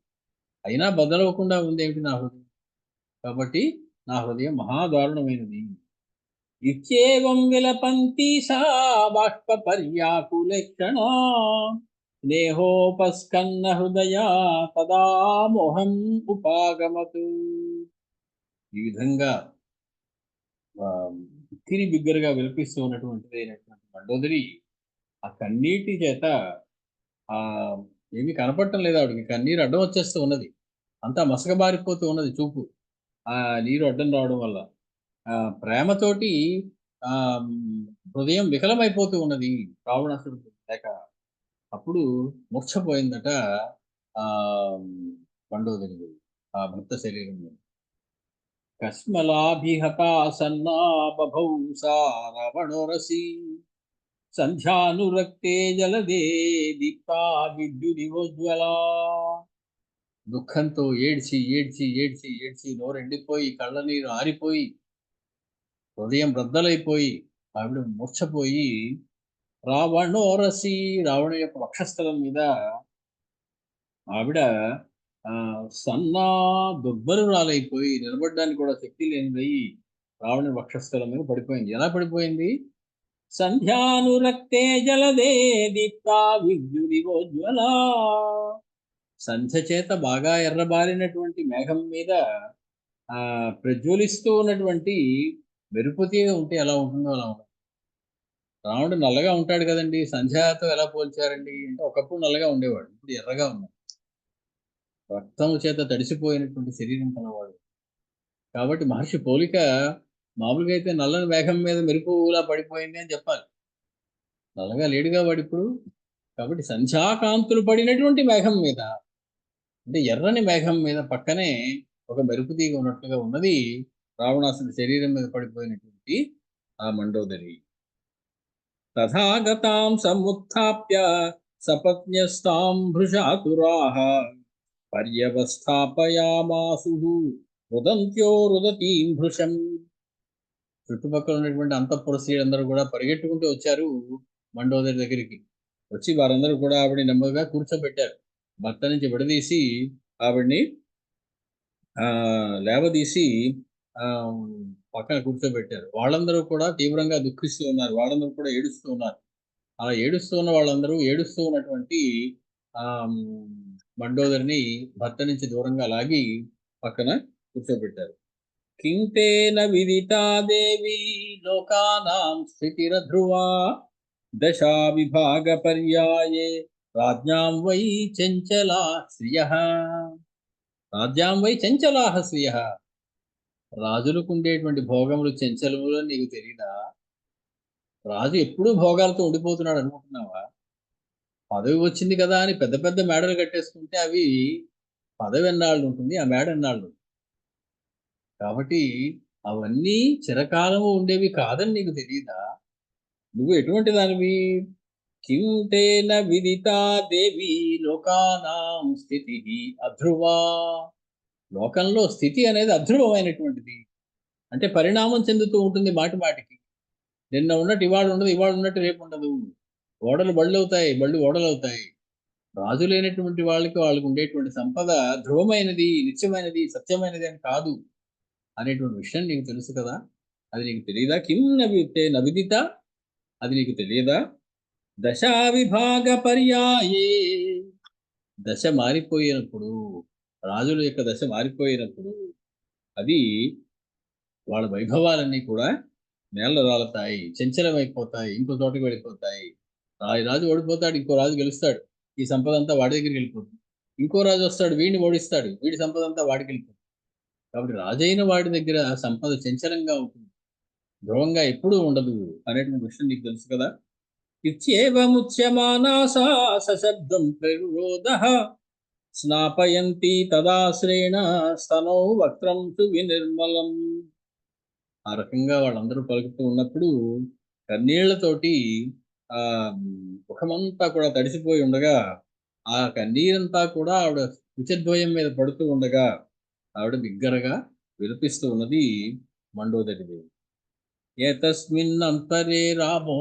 అయినా బద్దలవ్వకుండా ఉంది ఏమిటి నా హృదయం? కాబట్టి నా హృదయం మహాదారుణమైనది. ఇత్యేవం విలపంతి సా బాష్ప పర్యాకులక్షణ స్నేహోపస్కన్న హృదయ తదా మోహం ఉపాగమతు. ఈ విధంగా ఉక్కిరి బిగ్గరగా విలపిస్తూ ఉన్నటువంటిది అయినటువంటి మండోదరి ఆ కన్నీటి చేత ఆ ఏమీ కనపడటం లేదు ఆవిడకి. కన్నీరు అడ్డం వచ్చేస్తూ ఉన్నది, అంతా మసకబారిపోతూ ఉన్నది చూపు ఆ నీరు అడ్డం రావడం వల్ల. ప్రేమతోటి ఆ హృదయం వికలమైపోతూ ఉన్నది రావణాసురుడు లేక. అప్పుడు మూర్ఛపోయిందట ఆ మండోదరి ఆ భర్త శరీరం మీద. కస్మలాభిహతా సన్నా బభౌ సా రావణోరసి సంధ్యానురక్తే జలదే దీప్తా విద్యుదివోజ్వలా. దుఃఖంతో ఏడ్చి నోరెండిపోయి కళ్ళ నీరు ఆరిపోయి హృదయం రద్దలైపోయి ఆవిడ మూర్ఛపోయి రావణోరసి, రావణ యొక్క వక్షస్థలం మీద ఆవిడ సన్నా దుర్బలురాలైపోయి నిలబడడానికి కూడా శక్తి లేనిదై రావణ వక్షస్థలం మీద పడిపోయింది. ఎలా పడిపోయింది? సంధ్యానురక్తే జలదే దీప్తా విద్యుదివోజ్వలా. సంధ్య చేత బాగా ఎర్రబారినటువంటి మేఘం మీద ప్రజ్వలిస్తూ ఉన్నటువంటి మెరుపుతీగ ఉంటే ఎలా ఉంటుందో అలా ఉంటుంది. రావణుడు నల్లగా ఉంటాడు కదండి, సంధ్యతో ఎలా పోల్చారండి అంటే ఒకప్పుడు నల్లగా ఉండేవాడు, ఇప్పుడు ఎర్రగా ఉన్నాడు. రక్తం చేత తడిసిపోయినటువంటి శరీరం కలవాడు కాబట్టి మహర్షి పోలిక మామూలుగా అయితే నల్లని మేఘం మీద మెరుపులా పడిపోయింది అని చెప్పాలి. నల్లగా లేడుగా వాడు ఇప్పుడు. కాబట్టి సంధ్యాకాంతులు పడినటువంటి మేఘం మీద, అంటే ఎర్రని మేఘం మీద పక్కనే ఒక మెరుపు తీగ ఉన్నట్లుగా ఉన్నది రావణాసుడి శరీరం మీద పడిపోయినటువంటి ఆ మండోదరి. తథాగతాం సముత్థాప్య సపత్న్యస్తాం భృశాతురాః పర్యవస్థాపయామాసు రుదంత్యో రుదతీం భృశం. చుట్టుపక్కల ఉన్నటువంటి అంతఃపుర స్త్రీలందరూ కూడా పరిగెట్టుకుంటూ వచ్చారు మండోదరి దగ్గరికి. వచ్చి వారందరూ కూడా ఆవిడని నెమ్మదిగా కూర్చోబెట్టారు. భర్త నుంచి విడదీసి ఆవిడ్ని లేవదీసి ఆ పక్కన కూర్చోబెట్టారు. వాళ్ళందరూ కూడా తీవ్రంగా దుఃఖిస్తూ ఉన్నారు. వాళ్ళందరూ కూడా ఏడుస్తూ ఉన్నారు. అలా ఏడుస్తూ ఉన్న వాళ్ళందరూ ఏడుస్తూ ఉన్నటువంటి ఆ మండోదరిని భర్త నుంచి దూరంగా లాగి పక్కన కూర్చోబెట్టారు. కింతేన విదితా దేవి లోకానాం స్థితిరధ్రువా దశా విభాగ పర్యాయే రాజ్ఞాం వై చంచలా శ్రియః. రాజ్యాం వై చంచలాః శ్రియః. రాజులకు ఉండేటువంటి భోగములు చంచలములు నీకు తెలీదా? రాజు ఎప్పుడూ భోగాలతో ఉండిపోతున్నాడు అనుకుంటున్నావా? పదవి వచ్చింది కదా అని పెద్ద పెద్ద మేడలు కట్టేసుకుంటే అవి పదవి ఎన్నాళ్ళు ఉంటుంది, ఆ మేడ ఎన్నాళ్ళు ఉంటుంది. కాబట్టి అవన్నీ చిరకాలము ఉండేవి కాదని నీకు తెలియదా? నువ్వు ఎటువంటి దానివి? కిం తేన విదితా దేవి లోకానాం స్థితి అధ్రువా. లోకంలో స్థితి అనేది అధ్రువమైనటువంటిది, అంటే పరిణామం చెందుతూ ఉంటుంది మాటి మాటికి. నిన్న ఉన్నట్టు ఇవాళ ఉండదు, ఇవాళ ఉన్నట్టు రేపు ఉండదు. ఓడలు బళ్ళు అవుతాయి, బళ్ళు ఓడలు అవుతాయి. రాజు లేనటువంటి వాళ్ళకు ఉండేటువంటి సంపద ధ్రువమైనది, నిత్యమైనది, సత్యమైనది అని కాదు అనేటువంటి విషయం నీకు తెలుసు కదా? అది నీకు తెలియదా? కిం నవిదిత, అది నీకు తెలియదా? దశా విభాగ పర్యాయే. దశ మారిపోయినప్పుడు, రాజుల యొక్క దశ మారిపోయినప్పుడు అది వాళ్ళ వైభవాలన్నీ కూడా నేల రాలతాయి, చంచలమైపోతాయి, ఇంకో చోటకి వెళ్ళిపోతాయి. రాజు ఓడిపోతాడు, ఇంకో రాజు గెలుస్తాడు, ఈ సంపద అంతా వాడి దగ్గరికి వెళ్ళిపోతుంది. ఇంకో రాజు వస్తాడు, వీడిని ఓడిస్తాడు, వీడి సంపద అంతా వాడికి వెళ్ళిపోతుంది. కాబట్టి రాజైన వాడి దగ్గర సంపద చంచలంగా ఉంటుంది, ధ్రువంగా ఎప్పుడూ ఉండదు అనేటువంటి విషయం నీకు తెలుసు కదా? ఇత్యేవముచ్యమానాసా సశబ్దం ప్రరురోధః స్నాపయంతి తదాశ్రేణ స్తనౌ వక్త్రం సువినిర్మలం. ఆ రకంగా వాళ్ళందరూ పలుకుతూ ఉన్నప్పుడు కన్నీళ్లతోటి ఆ ముఖమంతా కూడా తడిసిపోయి ఉండగా, ఆ కన్నీరంతా కూడా ఆవిడ కుచద్వయం మీద పడుతూ ఉండగా ఆవిడ బిగ్గరగా విలపిస్తూ ఉన్నది మండోదరి దేవి. ఏతస్మిన్ అంతరే రామో.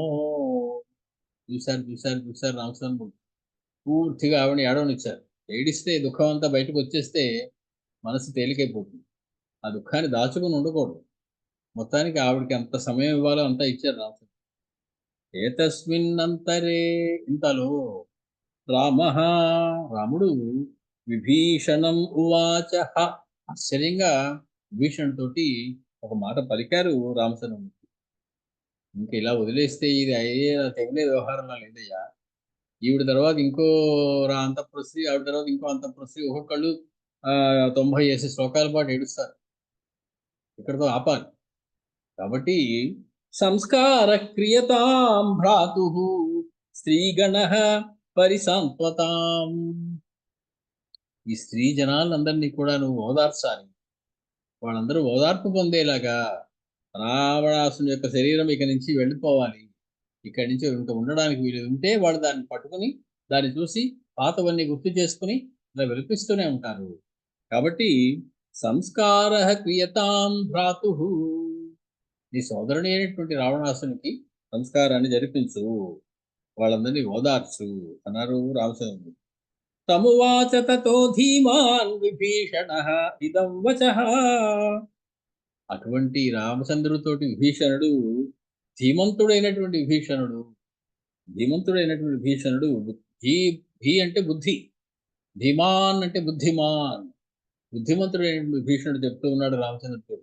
చూశారు రామచంద్రుడు పూర్తిగా ఆవిడని ఏడవనిచ్చారు. ఏడిస్తే దుఃఖం అంతా బయటకు వచ్చేస్తే మనసు తేలికైపోతుంది. ఆ దుఃఖాన్ని దాచుకుని ఉండకూడదు. మొత్తానికి ఆవిడకి అంత సమయం ఇవ్వాలో అంతా ఇచ్చారు రామచంద్రుడు. ఏతస్మిన్నంతరే, ఇంతలో రాముడు విభీషణం ఉవాచ. ఆశ్చర్యంగా విభీషణుడితోటి ఒక మాట పలికారు రామచంద్రుడు. ఇంక ఇలా వదిలేస్తే ఇది అయ్యే తెగలే వ్యవహారంలో లేదయ్యా. ఈవిడ తర్వాత ఇంకో అంతఃపురస్త్రీ, ఆవిడ తర్వాత ఇంకో అంతఃపురస్త్రీ, ఒక్కొక్కళ్ళు 90 శ్లోకాల పాటు ఏడుస్తారు. ఇక్కడితో ఆపాలి. కాబట్టి సంస్కార క్రియతాం భ్రాతు స్త్రీగణ పరిసంత్వతాం. ఈ స్త్రీ జనాలందరినీ కూడా నువ్వు ఓదార్చాలి. వాళ్ళందరూ ఓదార్పు పొందేలాగా రావణాసుని యొక్క శరీరం ఇక నుంచి వెళ్ళిపోవాలి, ఇక్కడి నుంచి ఇంకా ఉండడానికి వీలు ఉంటే వాళ్ళు దాన్ని పట్టుకుని దాన్ని చూసి పాతవన్నీ గుర్తు చేసుకుని ఇలా విలిపిస్తూనే ఉంటారు. కాబట్టి సంస్కార క్రియతాం భ్రాతు, నీ సోదరుని అయినటువంటి రావణాసునికి సంస్కారాన్ని జరిపించు, వాళ్ళందరినీ ఓదార్చు అన్నారు రామచంద్రుడు. తమువాచ తతో ధీమాన్ విభీషణః ఇదం వచః. అటువంటి రామచంద్రుడితోటి విభీషణుడు, ధీమంతుడైనటువంటి విభీషణుడు, భీ అంటే బుద్ధి, ధీమాన్ అంటే బుద్ధిమాన్, బుద్ధిమంతుడైనటువంటి విభీషణుడు చెప్తూ ఉన్నాడు రామచంద్రుడితో.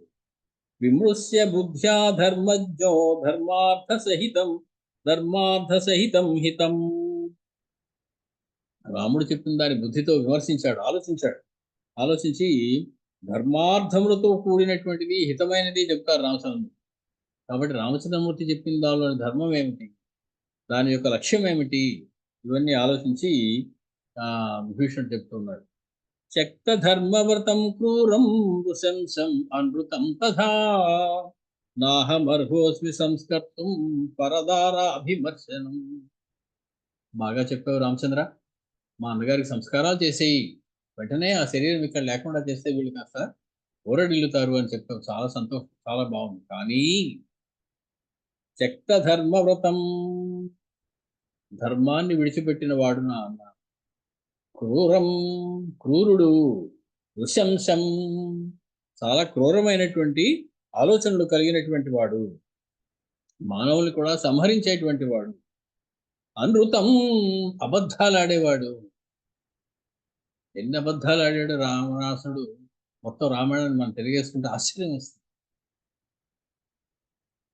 విమృశ్య బుద్ధ్యా ధర్మజ్ఞో ధర్మార్థ సహితం హితం. రాముడు చెప్పిన దాని బుద్ధితో విమర్శించాడు, ఆలోచించి ధర్మార్థములతో కూడినటువంటిది, హితమైనది చెప్తారు రామచంద్రుడు. కాబట్టి రామచంద్రమూర్తి చెప్పిన దానిలోని ధర్మం ఏమిటి, దాని యొక్క లక్ష్యం ఏమిటి ఇవన్నీ ఆలోచించి విభీషణుడు చెప్తున్నాడు. త్యక్త ధర్మవ్రతం క్రూరం నృశంసం అనృతం తథా నాహమర్హోస్మి సంస్కర్తుం పరదారాభిమర్శనం. బాగా చెప్పావు రామచంద్ర. మా అన్నగారికి సంస్కారాలు చేసేయి, వెంటనే ఆ శరీరం ఇక్కడ లేకుండా చేస్తే వీళ్ళు కాస్త ఊరడిల్లుతారు అని చెప్పావు. చాలా సంతోషం, చాలా బాగుంది. కానీ త్యక్త ధర్మవ్రతం, ధర్మాన్ని విడిచిపెట్టిన వాడు నా అన్న. క్రూరం, క్రూరుడు. నృశంసం, చాలా క్రూరమైనటువంటి ఆలోచనలు కలిగినటువంటి వాడు. మానవుల్ని కూడా సంహరించేటువంటి వాడు. అనృతం, అబద్ధాలు ఆడేవాడు. ఎన్ని అబద్ధాలు ఆడాడు రావణాసుడు. మొత్తం రామాయణాన్ని మనం తెలియజేసుకుంటే ఆశ్చర్యం వస్తుంది.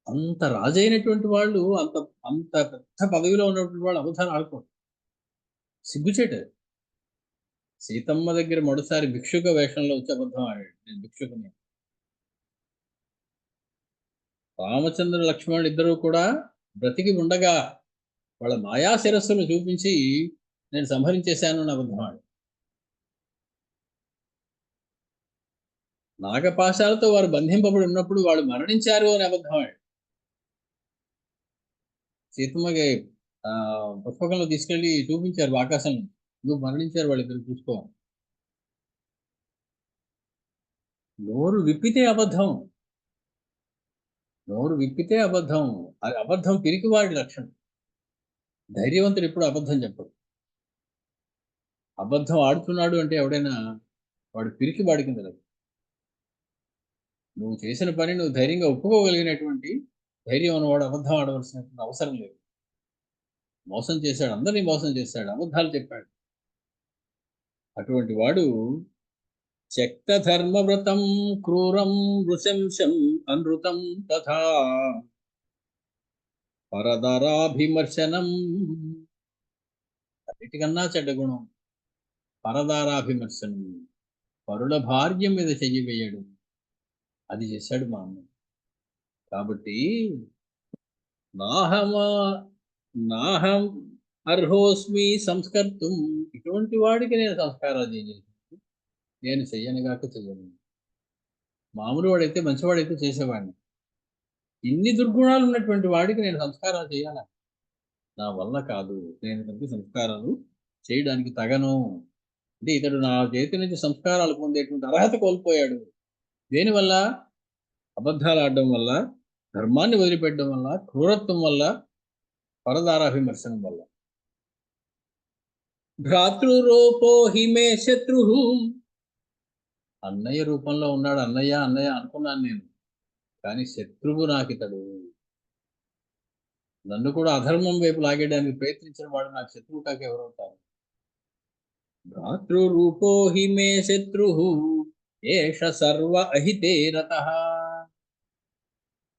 అంత రాజైనటువంటి వాళ్ళు, అంత అంత పెద్ద పదవిలో ఉన్నటువంటి వాళ్ళు అబద్ధాలు ఆడుకోరు. సిగ్గుచేట. సీతమ్మ దగ్గర మొదటిసారి భిక్షుక వేషంలో వచ్చి అబద్ధం ఆడాడు, నేను భిక్షుకుని. రామచంద్ర లక్ష్మణుడు ఇద్దరు కూడా బ్రతికి ఉండగా వాళ్ళ మాయా శిరస్సును చూపించి నేను సంహరించేశాను అని అబద్ధం ఆడాడు. నాగపాశాలతో వారు బంధింపబడి ఉన్నప్పుడు వాళ్ళు మరణించారు అని అబద్ధం ఆడాడు. సీతమ్మకి పుష్పకంలో తీసుకెళ్లి చూపించారు ఆకాశం, నువ్వు మరణించారు వాళ్ళిద్దరు చూసుకోవాలి. నోరు విప్పితే అబద్ధం, నోరు విప్పితే అబద్ధం. అది అబద్ధం పిరికివాడి లక్షణం. ధైర్యవంతుడు ఎప్పుడు అబద్ధం చెప్పడు. అబద్ధం ఆడుతున్నాడు అంటే ఎవడైనా వాడు పిరికివాడి కింద లేదు. నువ్వు చేసిన పని నువ్వు ధైర్యంగా ఒప్పుకోగలిగినటువంటి ధైర్యం అన్నవాడు అబద్ధం ఆడవలసినటువంటి అవసరం లేదు. మోసం చేశాడు, అందరినీ మోసం చేశాడు, అబద్ధాలు చెప్పాడు. అటువంటి వాడు త్యక్త ధర్మవ్రతం క్రూరం నృశంసం అనృతం తథా పరదారాభిమర్శనం. అన్నిటికన్నా చెడ్డ గుణం పరదారాభిమర్శనం. పరుల భార్య మీద చెయ్యి వేయడం, అది చేశాడు మా అన్న. కాబట్టి నాహం అర్హోస్మి సంస్కర్తం, ఇటువంటి వాడికి నేను సంస్కారాలు చేయలేదు, నేను చెయ్యనుగాక చెయ్యను. మామూలు వాడైతే మంచివాడైతే చేసేవాడిని. ఇన్ని దుర్గుణాలు ఉన్నటువంటి వాడికి నేను సంస్కారాలు చేయాలా? నా వల్ల కాదు, నేను కనుక సంస్కారాలు చేయడానికి తగను. అంటే ఇతడు నా చేతి నుంచి సంస్కారాలు పొందేటువంటి అర్హత కోల్పోయాడు. దేనివల్ల? అబద్ధాలు ఆడడం వల్ల, ధర్మాన్ని వదిలిపెట్టడం వల్ల, క్రూరత్వం వల్ల, పరదారాభిమర్శనం వల్ల. భ్రాతృరూపో హిమే శత్రు, అన్నయ్య రూపంలో ఉన్నాడు. అన్నయ్య అన్నయ్య అనుకున్నాను నేను, కానీ శత్రువు నాకితడు. నన్ను కూడా అధర్మం వైపు లాగేయడానికి ప్రయత్నించిన వాడు నాకు శత్రువు కాక ఎవరవుతారు? భ్రాతృరూపో హిమే శత్రు ఏష సర్వ అహితే రతః.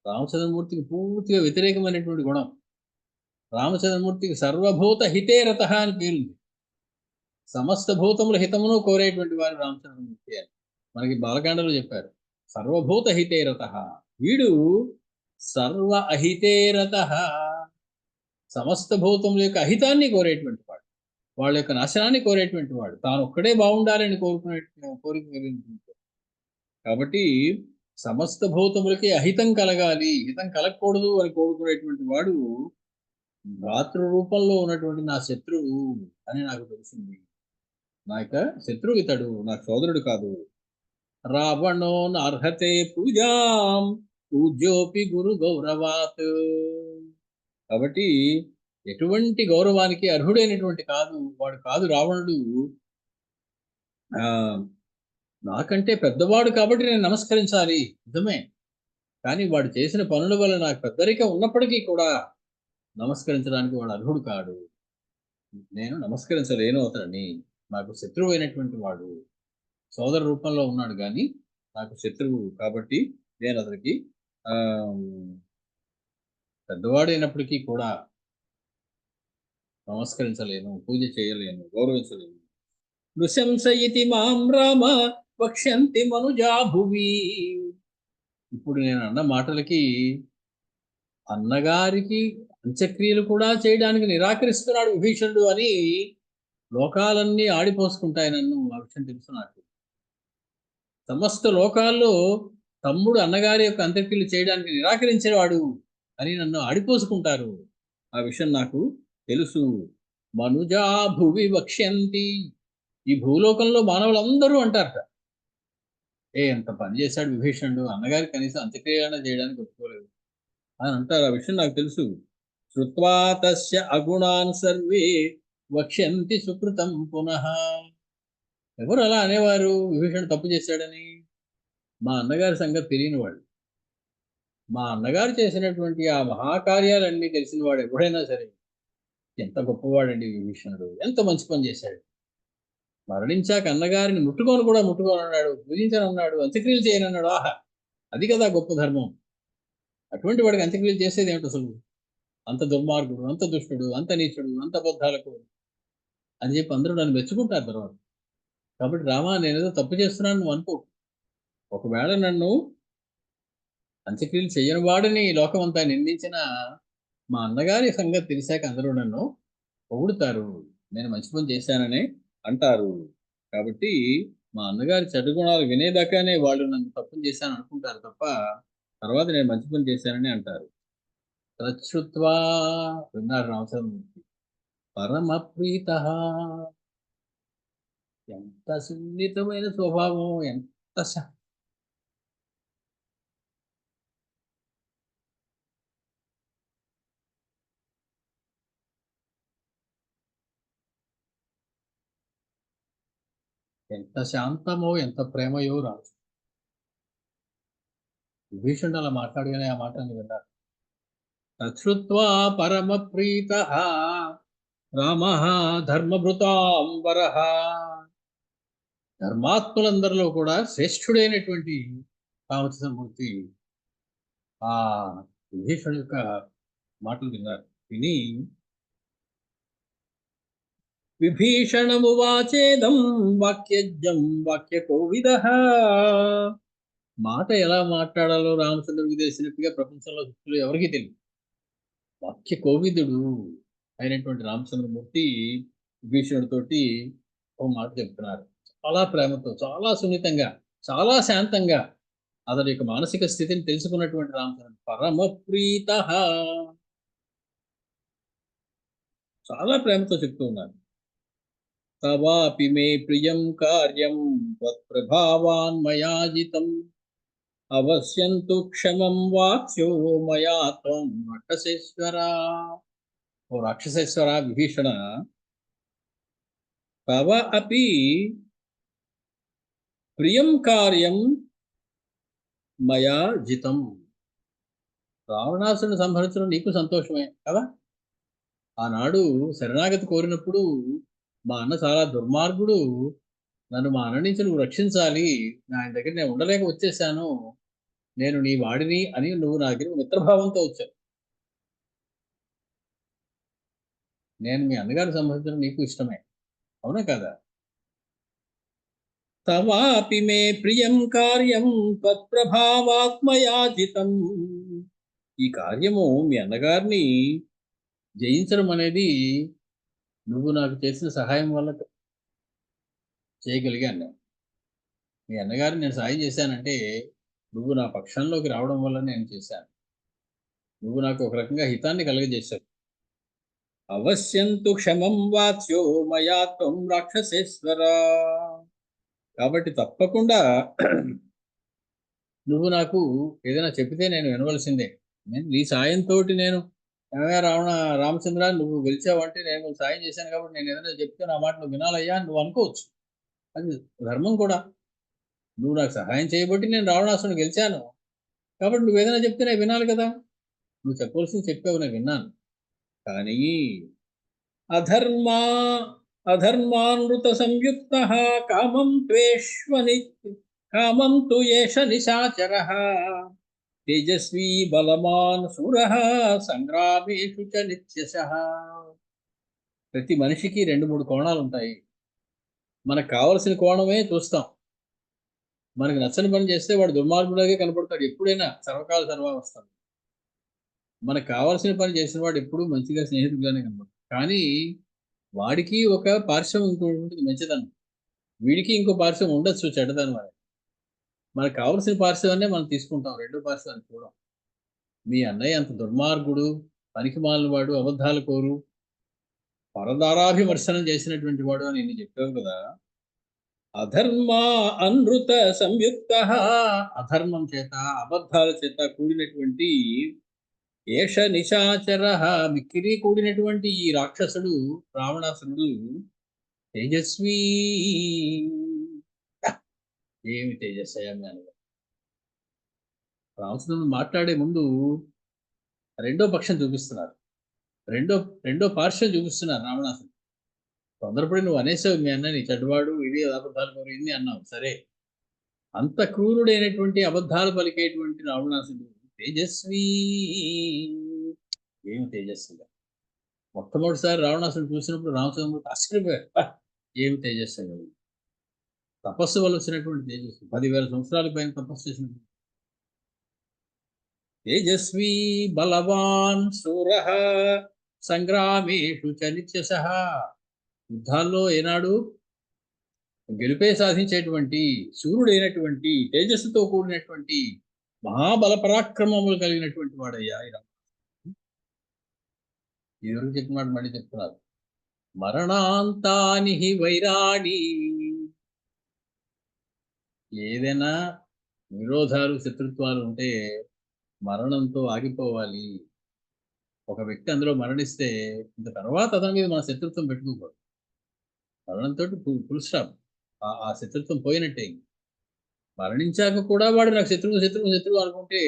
రామచంద్రమూర్తికి పూర్తిగా వ్యతిరేకమైనటువంటి గుణం. రామచంద్రమూర్తికి సర్వభూత హితే రతః అని పేరుంది. సమస్త భూతముల హితమును కోరేటువంటి వారు రామచంద్రమూర్తి అని మనకి బాలకాండలో చెప్పారు. సర్వభూత హితే రతః. వీడు సర్వ అహితే రతః, సమస్త భూతముల యొక్క అహితాన్ని కోరేటువంటి వాడు, వాళ్ళ యొక్క నాశనాన్ని కోరేటువంటి వాడు, తాను ఒక్కడే బాగుండాలని కోరిక కలిగినటువంటి. కాబట్టి సమస్త భూతములకి అహితం కలగాలి, హితం కలగకూడదు అని కోరుకునేటువంటి వాడు భ్రాతృ రూపంలో ఉన్నటువంటి నా శత్రువు అని నాకు తెలిసింది. నా యొక్క శత్రువు ఇతడు, నాకు సోదరుడు కాదు. రావణో నార్హతే పూజాం పూజ్యోపి గురు గౌరవాత్. కాబట్టి ఎటువంటి గౌరవానికి అర్హుడైనటువంటి వాడు కాదు రావణుడు. నాకంటే పెద్దవాడు కాబట్టి నేను నమస్కరించాలి, నిజమే. కానీ వాడు చేసిన పనుల వల్ల నాకు పెద్దరిక ఉన్నప్పటికీ కూడా నమస్కరించడానికి వాడు అర్హుడు కాడు. నేను నమస్కరించలేను అతన్ని. నాకు శత్రువు అయినటువంటి వాడు, సోదర రూపంలో ఉన్నాడు కానీ నాకు శత్రువు. కాబట్టి నేను అతనికి పెద్దవాడైనప్పటికీ కూడా నమస్కరించలేను, పూజ చేయలేను, గౌరవించలేను. నృశంసయితి మాం రామ వక్ష్యంతి మనుజా భువి. ఇప్పుడు నేను అన్న మాటలకి అన్నగారికి అంత్యక్రియలు కూడా చేయడానికి నిరాకరిస్తున్నాడు విభీషణుడు అని లోకాలన్నీ ఆడిపోసుకుంటాయి నన్ను. ఆ విషయం తెలుసు నాకు. సమస్త లోకాల్లో తమ్ముడు అన్నగారి యొక్క అంత్యక్రియలు చేయడానికి నిరాకరించేవాడు అని నన్ను ఆడిపోసుకుంటారు. ఆ విషయం నాకు తెలుసు. మనుజా భువి వక్ష్యంతి. ఈ భూలోకంలో మానవులందరూ అంటారట, ఎంత పని చేశాడు విభీషణుడు, అన్నగారి కనీసం అంత్యక్రియలైనా చేయడానికి ఒప్పుకోలేదు అని అంటారు. ఆ విషయం నాకు తెలుసు. శ్రుత్వా తస్య అగుణాన్ సర్వే వక్ష్యంతి సుకృతం పునః. ఎవరు అలా అనేవారు విభీషణుడు తప్పు చేశాడని? మా అన్నగారి సంగతి తెలియని వాడు, మా అన్నగారు చేసినటువంటి ఆ మహాకార్యాలన్నీ తెలిసిన వాడు ఎవడైనా సరే, ఎంత గొప్పవాడండి విభీషణుడు, ఎంత మంచి పని చేశాడు, మరణించాక అన్నగారిని ముట్టుకొని కూడా ముట్టుకోనన్నాడు, పూజించనన్నాడు, అంత్యక్రియలు చేయనన్నాడు. ఆహా, అది కదా గొప్ప ధర్మం. అటువంటి వాడికి అంత్యక్రియలు చేసేది ఏమిటి అసలు? అంత దుర్మార్గుడు, అంత దుష్టుడు, అంత నీచుడు, అంత బద్ధాలకు అని చెప్పి అందరూ నన్ను మెచ్చుకుంటారు తర్వాత. కాబట్టి రామా, నేనేదో తప్పు చేస్తున్నాను నువ్వు అనుకో. ఒకవేళ నన్ను అంత్యక్రియలు చెయ్యని వాడిని లోకం అంతా నిందించిన మా అన్నగారి సంగతి తెలిసాక అందరూ నన్ను పొగుడుతారు, నేను మంచి పని చేశానని అంటారు. కాబట్టి మా అన్నగారి చెడు గుణాలు వినేదాకానే వాళ్ళు నన్ను తప్పుని చేశాను అనుకుంటారు తప్ప తర్వాత నేను మంచి పని చేశానని అంటారు. తచ్చుత్వా, విన్నారు రామచంద్రమూర్తి, పరమ ప్రీత. ఎంత సున్నితమైన స్వభావం, ఎంత ఎంత శాంతమో, ఎంత ప్రేమయో రాజు. విభీషణుడు అలా మాట్లాడగానే ఆ మాటని విన్నారు. తచ్చుత్వా పరమ ప్రీత రామ ధర్మభృతాంబర. ధర్మాత్ములందరిలో కూడా శ్రేష్ఠుడైనటువంటి రామచంద్రమూర్తి ఆ విభీషణుడి యొక్క మాటలు విన్నారు. విని విభీషణమువాచేదం వాక్యజ్ఞం వాక్యకోవిదః. మాట ఎలా మాట్లాడాలో రామచంద్రుడికి తెలిసినట్టుగా ప్రపంచంలో శిష్యులు ఎవరికీ తెలియదు. వాక్య కోవిదుడు అయినటువంటి రామచంద్రమూర్తి విభీషణుడితోటి ఒక మాట చెప్తున్నారు. చాలా ప్రేమతో, చాలా సున్నితంగా, చాలా శాంతంగా అతని యొక్క మానసిక స్థితిని తెలుసుకున్నటువంటి రామచంద్రుడు పరమ ప్రీత, చాలా ప్రేమతో చెప్తూ ఉన్నారు. తవాపి మే ప్రియం కార్యం త్వత్ప్రభావాన్ మయాజితం అవశ్యంతు క్షమం వాక్యో మయా త్వం రాక్షసేశ్వర. ఓ రాక్షసేశ్వర విభీషణ, తవ అపి ప్రియం కార్యం మయా జితం. రావణాసుని సంహరించడం నీకు సంతోషమే కదా. ఆనాడు శరణాగతి కోరినప్పుడు మా అన్న చాలా దుర్మార్గుడు, నన్ను మా అన్న నుంచి నువ్వు రక్షించాలి, ఆయన దగ్గర నేను ఉండలేక వచ్చేసాను, నేను నీ వాడిని అని నువ్వు నా దగ్గర మిత్రభావంతో వచ్చావు. నేను మీ అన్నగారిని సంహరించడం నీకు ఇష్టమే, అవునా కదా. తవాపి మే ప్రియం కార్యం త్వత్ప్రభావాత్మయాజితం. ఈ కార్యము మీ అన్నగారిని జయించడం అనేది నువ్వు నాకు చేసిన సహాయం వల్ల చేయగలిగాను. మీ అన్నగారిని నేను సాయం చేశానంటే నువ్వు నా పక్షంలోకి రావడం వల్ల నేను చేశాను. నువ్వు నాకు ఒక రకంగా హితాన్ని కలుగజేశావు. అవశ్యంతు క్షమం వాచ్యో మయా త్వం రాక్షసేశ్వర. కాబట్టి తప్పకుండా నువ్వు నాకు ఏదైనా చెబితే నేను వినవలసిందే. నీ సాయంతో నేను రామచంద్ర నువ్వు గెలిచావంటే నేను సాయం చేశాను కాబట్టి నేను ఏదైనా చెప్తే నా మాట నువ్వు వినాలయ్యా అని నువ్వు అనుకోవచ్చు. అది ధర్మం కూడా. నువ్వు నాకు సహాయం చేయబట్టి నేను రావణాసుని గెలిచాను కాబట్టి నువ్వు ఏదైనా చెప్తే నేను వినాలి కదా. నువ్వు చెప్పవలసింది చెప్పావు, నేను విన్నాను. కానీ అధర్మా అధర్మానృత సంయుక్త కామం త్వేష్వని కామం తు ఏష నిశాచరః తేజస్వీ బలమాన్ శూరః సంగ్రామేషు చ నిత్యశః. ప్రతి మనిషికి 2-3 కోణాలు ఉంటాయి. మనకు కావలసిన కోణమే చూస్తాం. మనకు నచ్చని పని చేస్తే వాడు దుర్మార్గులాగే కనపడతాడు ఎప్పుడైనా, సర్వకాల సర్వావస్థ. మనకు కావాల్సిన పని చేసిన వాడు ఎప్పుడూ మంచిగా స్నేహితుడుగానే కనబడతాడు. కానీ వాడికి ఒక పార్శ్వం ఇంకోటి ఉంటుంది మంచిదనం. వీడికి ఇంకో పార్శ్వం ఉండొచ్చు చెడ్డదనం అని. మనకు కావాల్సిన పార్శ్వాన్నే మనం తీసుకుంటాం. రెండో పార్శ్వాన్ని చూడం. మీ అన్నయ్య అంత దుర్మార్గుడు, పనికిమాలిన వాడు, అబద్ధాల కోరు, పరదారాభివర్షణం చేసినటువంటి వాడు అని నేను చెప్పావు కదా. అధర్మ అనృత సంయుక్త, అధర్మం చేత అబద్ధాల చేత కూడినటువంటి ఏష నిశాచర, మిక్కిరి కూడినటువంటి ఈ రాక్షసుడు రావణాసురుడు తేజస్వీ. ఏమి తేజస్సయాన్ని రామచంద్రుడు మాట్లాడే ముందు రెండో పక్షం చూపిస్తున్నారు. రెండో రెండో పార్శ్వం చూపిస్తున్నారు రావణాసురుడు. తొందరపడి నువ్వు అనేసావు మీ అన్నని చెడ్డవాడు, ఇది అబద్ధాలు కోరు ఇన్ని అన్నావు సరే. అంత క్రూరుడైనటువంటి అబద్ధాలు పలికేటువంటి రావణాసురుడు తేజస్వీ. ఏమి తేజస్విగా. మొట్టమొదటిసారి రావణాసురుడు చూసినప్పుడు రామచంద్రుడు ఆశ్చర్యపోయారు. ఏమి తేజస్వి, తపస్సు వల్ల వచ్చినటువంటి తేజస్సు. 10,000 సంవత్సరాల పైన తపస్సు చేసినటువంటి తేజస్వీ బలవాన్ శూర సంగ్రామేషు చ నిత్యశః. యుద్ధాల్లో ఏనాడు గెలుపే సాధించేటువంటి శూరుడైనటువంటి తేజస్సుతో కూడినటువంటి మహాబల పరాక్రమములు కలిగినటువంటి వాడయ్యా ఈ రాముడు. ఇదివరకు చెప్పిన మాట మళ్ళీ చెప్తున్నారు. మరణాంతాని హి వైరాణి. ఏదైనా విరోధాలు శత్రుత్వాలు ఉంటే మరణంతో ఆగిపోవాలి. ఒక వ్యక్తి అందులో మరణిస్తే ఇంత తర్వాత అతని మీద మన శత్రుత్వం పెట్టుకోకూడదు. మరణంతో ఫుల్ స్టాప్. ఆ శత్రుత్వం పోయినట్టే. మరణించాక కూడా వాడు నాకు శత్రువు అనుకుంటే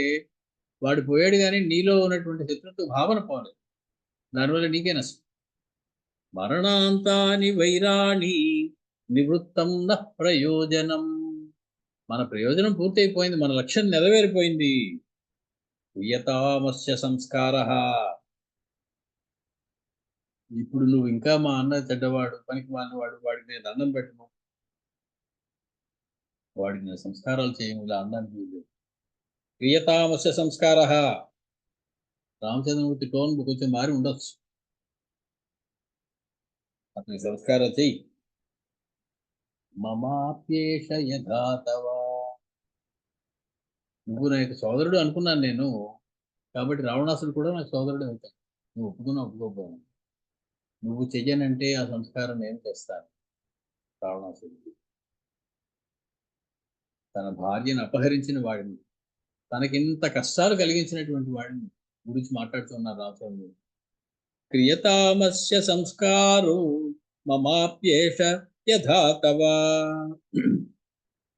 వాడు పోయాడు, కానీ నీలో ఉన్నటువంటి శత్రుత్వ భావన పోలేదు. దానివల్ల నీకే నష్టం. మరణాంతాని వైరాణి నివృత్తం న ప్రయోజనం. మన ప్రయోజనం పూర్తయిపోయింది, మన లక్ష్యం నెరవేరిపోయింది. ప్రియతామస్య సంస్కార. ఇప్పుడు నువ్వు ఇంకా మా అన్న చెడ్డవాడు, పనికి మాలినవాడు, వాడికి నేను దండం పెట్టను, వాడికి నేను సంస్కారాలు చేయము, ఇలా అన్నానికి ప్రియతామస్య సంస్కార. రామచంద్రమూర్తి టోన్ కొంచెం మారి ఉండొచ్చు. అతని సంస్కారాలు చెయ్యి. మమాప్యేష యథాతవా. నువ్వు నాకు సోదరుడు అనుకున్నాను నేను, కాబట్టి రావణాసుడు కూడా నాకు సోదరుడు అవుతాడు. నువ్వు ఒప్పుకోకపోను. నువ్వు చెయ్యనంటే ఆ సంస్కారం నేను చేస్తాను. రావణాసుడికి తన భార్యను అపహరించిన వాడిని, తనకింత కష్టాలు కలిగించినటువంటి వాడిని గురించి మాట్లాడుతున్నారు రామచంద్రుడు. క్రియతామస్య సంస్కారు మమాప్యేష యథాతవా.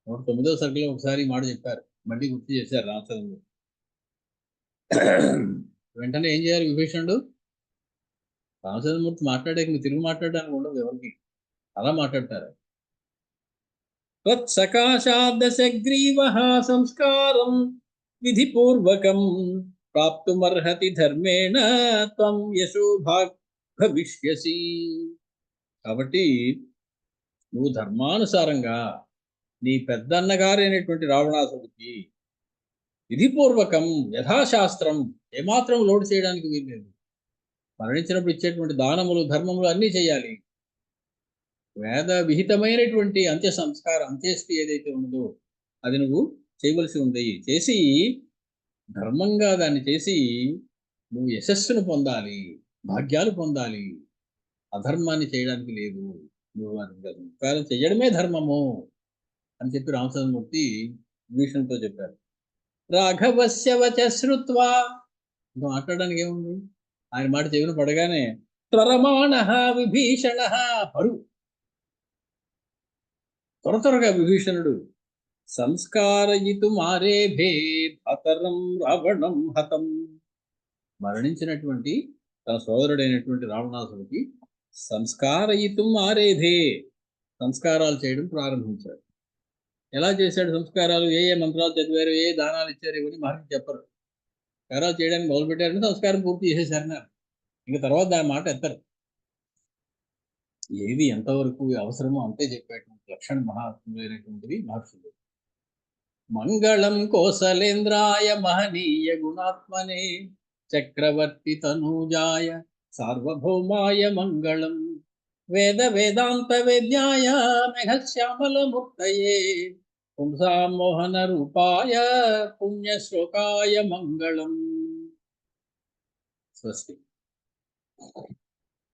109వ సర్గలో ఒకసారి మాట చెప్పారు, మళ్ళీ గుర్తు చేశారు రామచంద్రుడు. వెంటనే ఏం చేయాలి విభీషణుడు? రామచంద్రమూర్తి మాట్లాడాక నువ్వు తిరిగి మాట్లాడడానికి ఉండదు ఎవరికి, అలా మాట్లాడతారు. తత్సకాశాదశగ్రీవ సంస్కారం విధిపూర్వకం ప్రాప్తుమర్హతి ధర్మేణ త్వం యశోభాగ్ భవిష్యసి. కాబట్టి నువ్వు ధర్మానుసారంగా నీ పెద్దన్నగారైనటువంటి రావణాసుడికి విధిపూర్వకం యథాశాస్త్రం ఏమాత్రం లోటు చేయడానికి వీల్లేదు. మరణించినప్పుడు ఇచ్చేటువంటి దానములు ధర్మములు అన్నీ చేయాలి. వేద విహితమైనటువంటి అంత్య సంస్కారం, అంత్యేష్టి ఏదైతే ఉన్నదో అది నువ్వు చేయవలసి ఉంది. చేసి ధర్మంగా దాన్ని చేసి నువ్వు యశస్సును పొందాలి, భాగ్యాలు పొందాలి. అధర్మాన్ని చేయడానికి లేదు. నువ్వు సంస్కారం చేయడమే ధర్మము అని చెప్పి రామచంద్రమూర్తి విభీషణుడితో చెప్పారు. రాఘవస్య వచ శ్రుత్వా. ఇంకా మాట్లాడడానికి ఏముంది? ఆయన మాట చెవిన పడగానే త్వరమాణ విభీషణ పరు. త్వరగా విభీషణుడు సంస్కారయితు మారేభే భతరం రావణం హతం. మరణించినటువంటి తన సోదరుడైనటువంటి రావణాసుడికి సంస్కారయితు మారేధే, సంస్కారాలు చేయడం ప్రారంభించాడు. ఎలా చేశాడు సంస్కారాలు? ఏ మంత్రాలు చదివారు, ఏ దానాలు ఇచ్చారు, ఇవన్నీ మహర్షి చెప్పరు. సంస్కారాలు చేయడానికి మొదలుపెట్టారంటే సంస్కారం పూర్తి చేసేసారన్నారు. ఇంకా తర్వాత దాని మాట ఎత్తరు. ఏది ఎంతవరకు అవసరమో అంతే చెప్పేటువంటి లక్షణ మహాత్ములైనటువంటిది మహర్షులు. మంగళం కోసలేంద్రాయ మహనీయ గుణాత్మనే చక్రవర్తి తనూజాయ సార్వభౌమాయ మంగళం. వేద వేదాంత వేద్యాయ మేఘశ్యామల మూర్తయే పుంసాం మోహన రూపాయ పుణ్యశ్లోకాయ మంగళం. స్వస్తి.